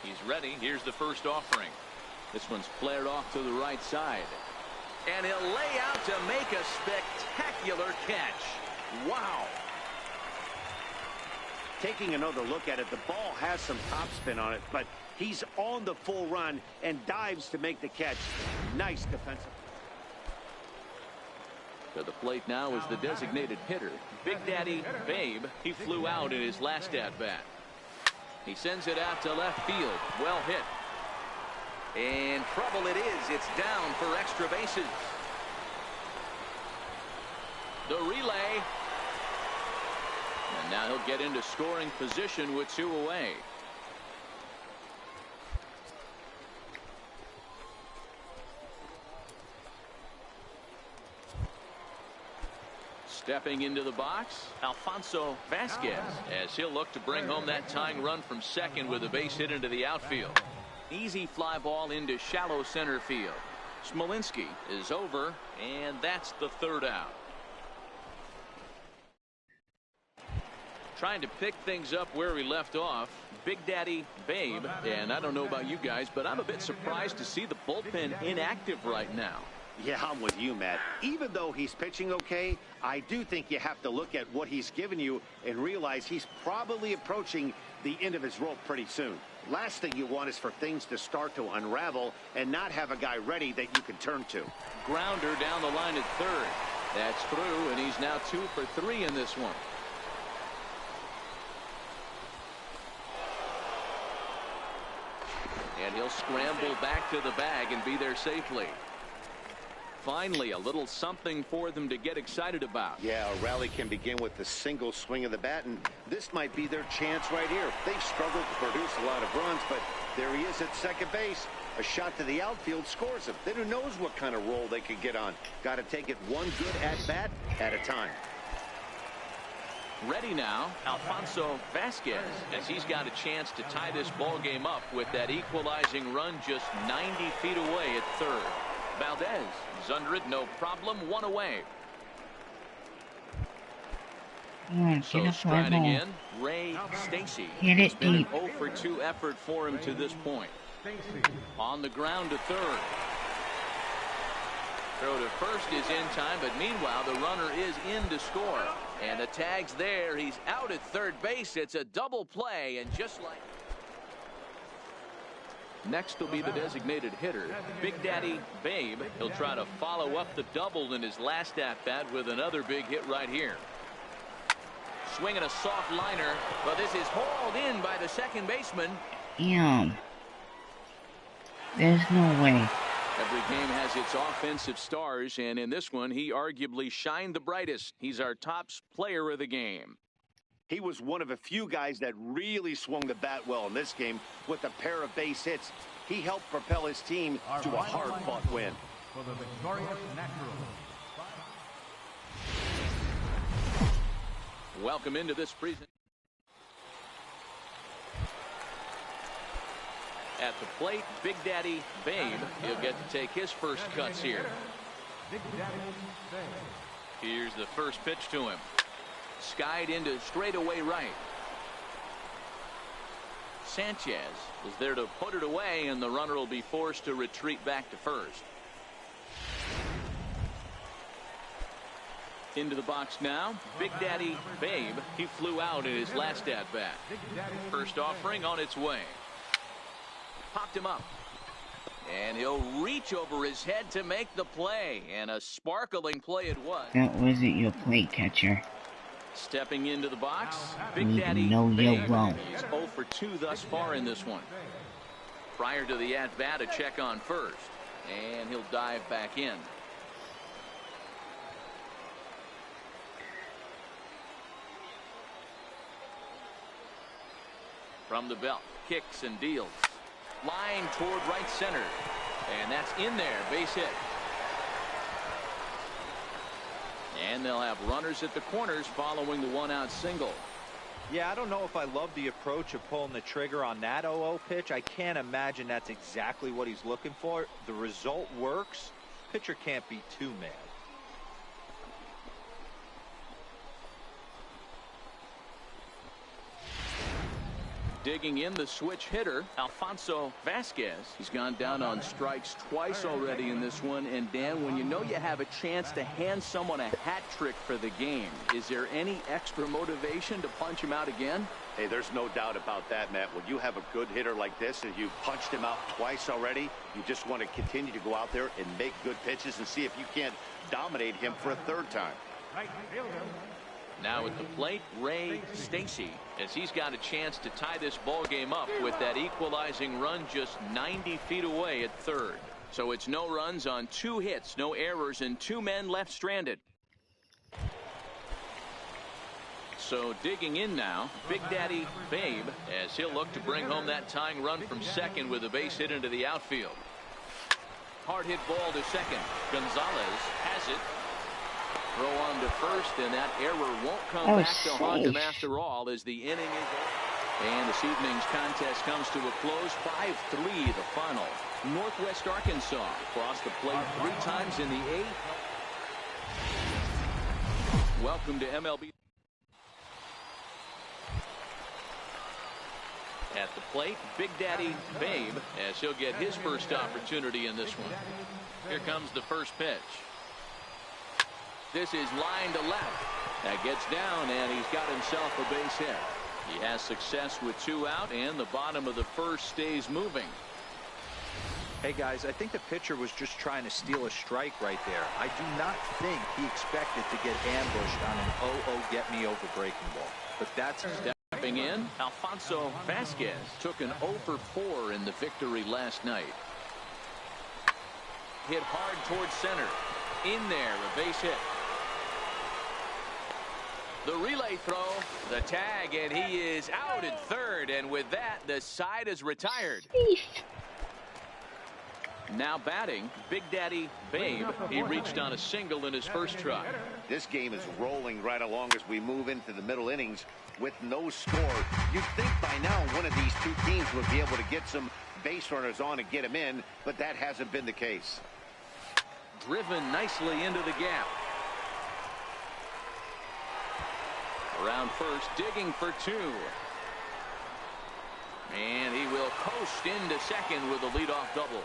He's ready. Here's the first offering. This one's flared off to the right side. And he'll lay out to make a spectacular catch. Wow.
Taking another look at it, the ball has some topspin on it, but he's on the full run and dives to make the catch. Nice defensive.
To the plate now is the designated hitter, Big Daddy Babe. He flew out in his last at-bat. He sends it out to left field. Well hit. And trouble it is. It's down for extra bases. The relay. And now he'll get into scoring position with 2 away. Stepping into the box, Alfonso Vasquez, as he'll look to bring home that tying run from second with a base hit into the outfield. Easy fly ball into shallow center field. Smolinski is over, and that's the 3rd out. Trying to pick things up where we left off, Big Daddy Babe, and I don't know about you guys, but I'm a bit surprised to see the bullpen inactive right now.
Yeah, I'm with you, Matt. Even though he's pitching okay, I do think you have to look at what he's given you and realize he's probably approaching the end of his rope pretty soon. Last thing you want is for things to start to unravel and not have a guy ready that you can turn to.
Grounder down the line at 3rd. That's through, and he's now 2 for 3 in this one. And he'll scramble back to the bag and be there safely. Finally, a little something for them to get excited about.
Yeah, a rally can begin with a single swing of the bat, and this might be their chance right here. They've struggled to produce a lot of runs, but there he is at second base. A shot to the outfield scores him. Then who knows what kind of roll they could get on. Got to take it one good at-bat at a time.
Ready now, Alfonso Vasquez, as he's got a chance to tie this ball game up with that equalizing run just 90 feet away at 3rd. Valdez is under it, no problem, 1 away. So striding in, Ray Stacy. It's been an 0 for 2 effort for him to this point. On the ground to 3rd. Throw to first is in time, but meanwhile the runner is in to score. And the tag's there. He's out at 3rd base. It's a double play, and just like... Next will be the designated hitter, Big Daddy Babe. He'll try to follow up the double in his last at-bat with another big hit right here. Swinging a soft liner, but this is hauled in by the second baseman.
There's no way.
Every game has its offensive stars, and in this one, he arguably shined the brightest. He's our top player of the game.
He was one of a few guys that really swung the bat well in this game with a pair of base hits. He helped propel his team to a hard-fought win.
For the victorious Naturals.
Welcome into this presentation. At the plate, Big Daddy Babe. He'll get to take his first cuts here.
Big Daddy Babe.
Here's the first pitch to him. Skied into straightaway right. Sanchez is there to put it away, and the runner will be forced to retreat back to first. Into the box now, Big Daddy Babe. He flew out in his last at-bat. First offering on its way. Popped him up. And he'll reach over his head to make the play. And a sparkling play it was.
That wasn't your plate catcher.
Stepping into the box, Big
You
Daddy
know you're
Babe.
wrong.
He's 0 for 2 thus far in this one. Prior to the at-bat, a check on first. And he'll dive back in. From the belt, kicks and deals. Line toward right center. And that's in there, base hit. And they'll have runners at the corners following the one-out single.
Yeah, I don't know if I love the approach of pulling the trigger on that 0-0 pitch. I can't imagine that's exactly what he's looking for. The result works. Pitcher can't be too mad.
Digging in the switch hitter, Alfonso Vasquez. He's gone down on strikes twice already in this one. And Dan, when you know you have a chance to hand someone a hat trick for the game, is there any extra motivation to punch him out again?
Hey, there's no doubt about that, Matt. When you have a good hitter like this and you've punched him out twice already, you just want to continue to go out there and make good pitches and see if you can't dominate him for a third time.
Right fielder.
Now at the plate, Ray Stacy, as he's got a chance to tie this ball game up with that equalizing run just 90 feet away at third. So it's no runs on 2 hits, no errors, and 2 men left stranded. So digging in now, Big Daddy Babe, as he'll look to bring home that tying run from second with a base hit into the outfield. Hard hit ball to second. Gonzalez has it. Throw on to first, and that error won't come back to haunt him after all as the inning is over. And this evening's contest comes to a close. 5-3 the final. Northwest Arkansas crossed the plate 3 times in the 8th. Welcome to MLB. At the plate, Big Daddy Babe, as he'll get his first opportunity in this one. Here comes the first pitch. This is line to left. That gets down, and he's got himself a base hit. He has success with 2 out, and the bottom of the first stays moving.
Hey, guys, I think the pitcher was just trying to steal a strike right there. I do not think he expected to get ambushed on an 0-0 get-me-over breaking ball. But that's...
Stepping in, Alfonso Vasquez took an 0 for 4 in the victory last night. Hit hard towards center. In there, a base hit. The relay throw, the tag, and he is out at third. And with that, the side is retired. Now batting, Big Daddy Babe. He reached on a single in his first try.
This game is rolling right along as we move into the middle innings with no score. You'd think by now one of these 2 teams would be able to get some base runners on and get them in, but that hasn't been the case.
Driven nicely into the gap. Around first, digging for 2. And he will coast into second with a leadoff double.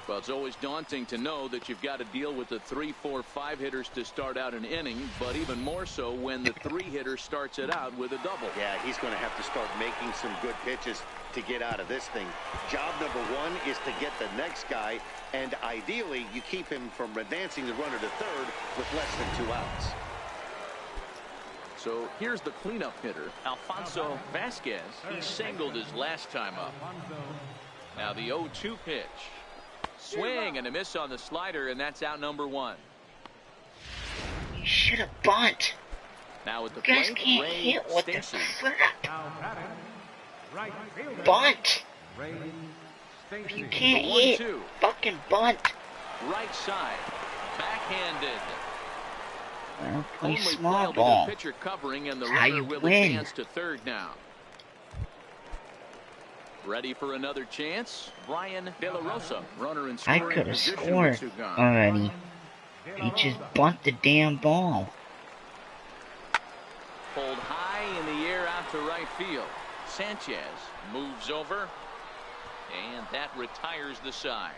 Well, it's always daunting to know that you've got to deal with the 3, 4, 5 hitters to start out an inning, but even more so when the 3 hitter starts it out with a double.
Yeah, he's going to have to start making some good pitches to get out of this thing. Job number 1 is to get the next guy, and ideally you keep him from advancing the runner to third with less than 2 outs.
So here's the cleanup hitter, Alfonso Vasquez. He singled his last time up. Now the 0-2 pitch. Swing and a miss on the slider, and that's out number 1.
You should have bunt.
Now with the
You guys
plate,
can't
Ray
hit. What the
Stacy.
crap? Bunt. You can't hit.
1-2.
Fucking bunt.
Right side, backhanded.
Well, play
Only
small
fly will be
ball.
the pitcher covering, and the
That's how
runner
you
will
win.
advance to third now. Ready for another chance? Brian De La Rosa, runner in
I
scoring
could have
position
scored
with 2 gone.
already. He just bunt the damn ball.
Pulled high in the air out to right field. Sanchez moves over, and that retires the side.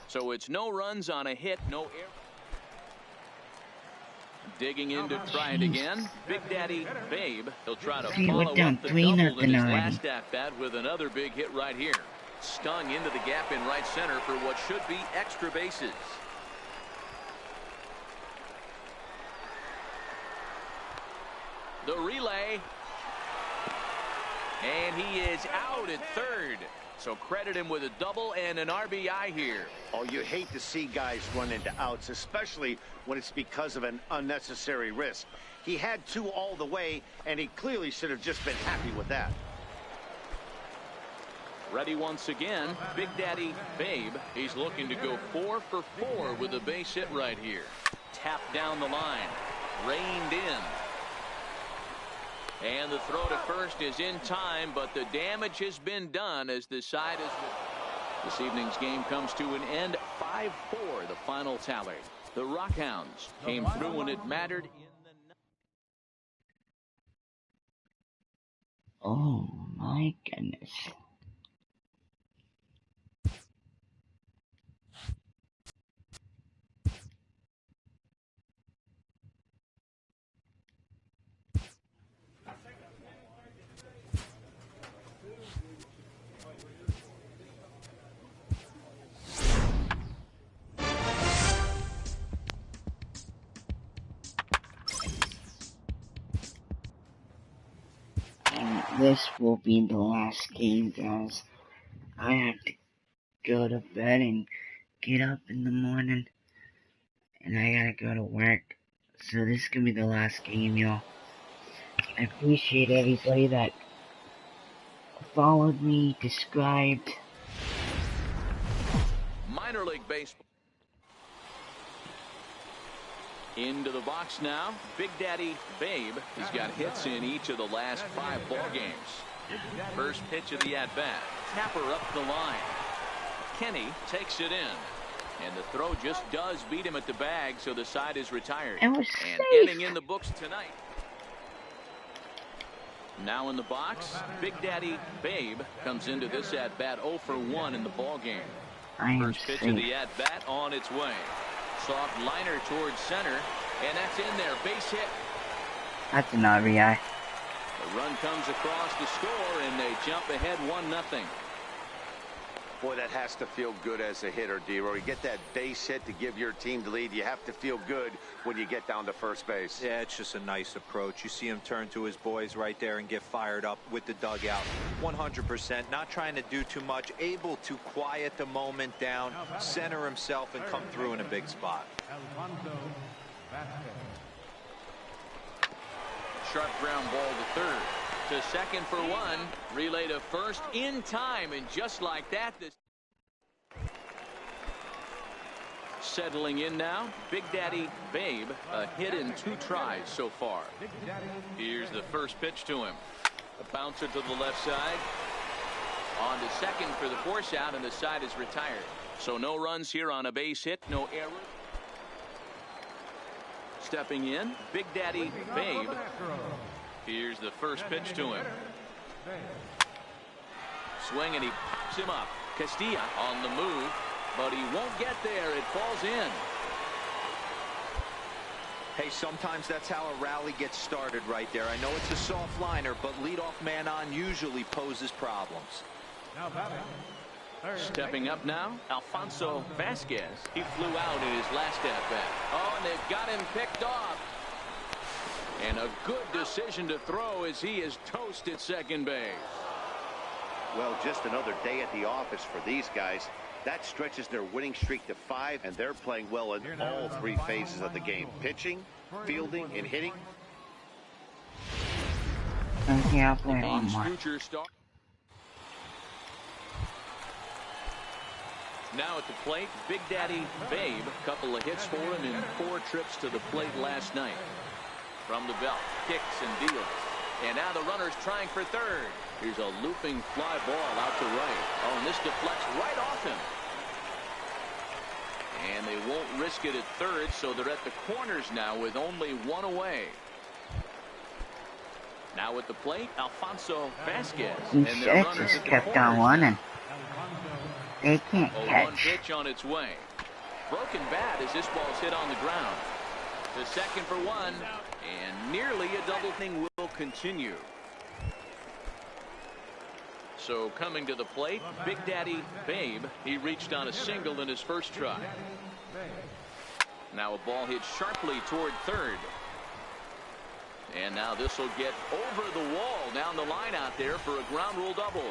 So it's no runs on a hit, no error. Digging in to try it again. Big Daddy Babe. He'll try to
See, we're
follow
down
up the
3-0
double in his
already.
last at-bat with another big hit right here. Stung into the gap in right center for what should be extra bases. The relay. And he is out at third. So credit him with a double and an RBI here.
Oh, you hate to see guys run into outs, especially when it's because of an unnecessary risk. He had 2 all the way, and he clearly should have just been happy with that.
Ready once again, Big Daddy Babe. He's looking to go 4 for 4 with a base hit right here. Tapped down the line, reined in. And the throw to first is in time, but the damage has been done as the side is... This evening's game comes to an end. 5-4, the final tally. The Rockhounds came through when it mattered in the...
Oh my goodness. And this will be the last game, guys. I have to go to bed and get up in the morning. And I gotta go to work. So this is gonna be the last game, y'all. I appreciate everybody that followed me, subscribed.
Minor League Baseball. Into the box now, Big Daddy Babe. He's got hits in each of the last 5 ball games. First pitch of the at-bat. Tapper up the line. Kenny takes it in. And the throw just does beat him at the bag, so the side is retired.
It was
and
safe.
getting in the books tonight. Now in the box, Big Daddy Babe comes into this at-bat 0 for 1 in the ball game. First pitch of the at-bat on its way. Soft liner towards center, and that's in there. Base hit.
That's an RBI.
The run comes across the score, and they jump ahead 1-0.
Boy, that has to feel good as a hitter, D-Roy. You get that base hit to give your team the lead. You have to feel good when you get down to first base.
Yeah, it's just a nice approach. You see him turn to his boys right there and get fired up with the dugout. 100%, not trying to do too much, able to quiet the moment down, center himself, and come through in a big spot.
Sharp ground ball to third. To second for 1. Relay to first in time, and just like that, this settling in now. Big Daddy Babe, a hit in 2 tries so far. Here's the first pitch to him. A bouncer to the left side. On to second for the force out, and the side is retired. So no runs here on a base hit, no error. Stepping in, Big Daddy Babe. Here's the first pitch to him. Swing, and he pops him up. Castilla on the move, but he won't get there. It falls in.
Hey, sometimes that's how a rally gets started right there. I know it's a soft liner, but leadoff man on usually poses problems.
Stepping up now, Alfonso Vasquez. He flew out in his last at-bat. Oh, and they've got him picked off. And a good decision to throw as he is toast at second base.
Well, just another day at the office for these guys. That stretches their winning streak to 5, and they're playing well in all 3 phases of the game. Pitching, fielding, and hitting.
Okay, I'll play
The
one
game's
more.
future star. Now at the plate, Big Daddy Babe. A couple of hits for him in 4 trips to the plate last night. From the belt, kicks and deals. And now the runner's trying for third. Here's a looping fly ball out to right. Oh, and this deflects right off him. And they won't risk it at third, so they're at the corners now with only 1 away. Now at the plate, Alfonso Vasquez.
These
And their
Sixers
runners at the
kept on
corners
running. They can't
now. 0-1
catch.
pitch on its way. Broken bat as this ball's hit on the ground. The second for 1, and nearly a double thing will continue. So coming to the plate, Big Daddy Babe. He reached on a single in his first try. Now a ball hit sharply toward third. And now this will get over the wall down the line out there for a ground rule double.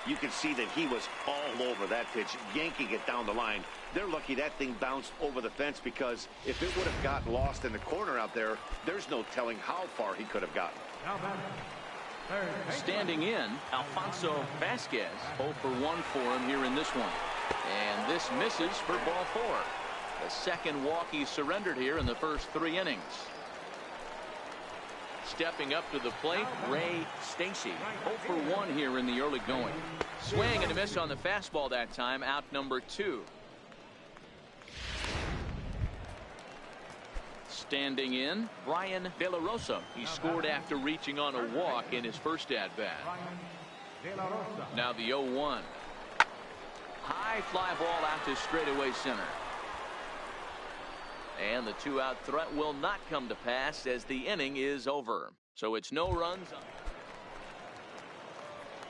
You can see that he was all over that pitch, yanking it down the line. They're lucky that thing bounced over the fence, because if it would have gotten lost in the corner out there, there's no telling how far he could have gotten.
Standing in, Alfonso Vasquez. 0 for 1 for him here in this one. And this misses for ball 4. The second walk he surrendered here in the first 3 innings. Stepping up to the plate, Ray Stacy. 0 for 1 here in the early going. Swing and a miss on the fastball that time, out number 2. Standing in, Brian De La Rosa. He scored after reaching on a walk in his first at-bat. Now the 0-1. High fly ball out to straightaway center. And the 2-out threat will not come to pass as the inning is over. So it's no runs.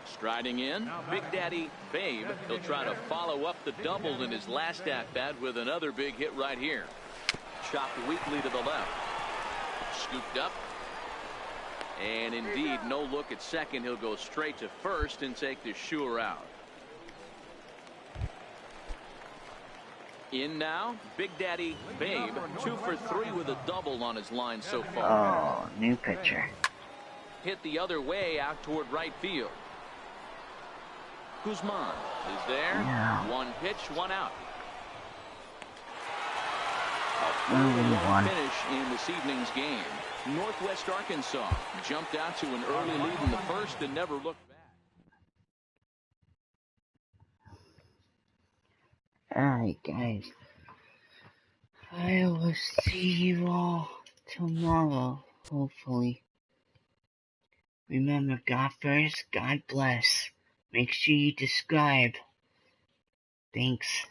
Striding in, Big Daddy Babe. He'll try to follow up the double in his last at-bat with another big hit right here. Chopped weakly to the left. Scooped up. And indeed, no look at second. He'll go straight to first and take the sure out. In now, Big Daddy Babe. 2 for 3 with a double on his line so far.
Oh, new pitcher.
Hit the other way out toward right field. Guzman is there.
Yeah.
1 pitch, 1 out. A
1.
finish in this evening's game. Northwest Arkansas jumped out to an early lead in the first and never looked back.
Alright, guys. I will see you all tomorrow, hopefully. Remember, God first, God bless. Make sure you subscribe. Thanks.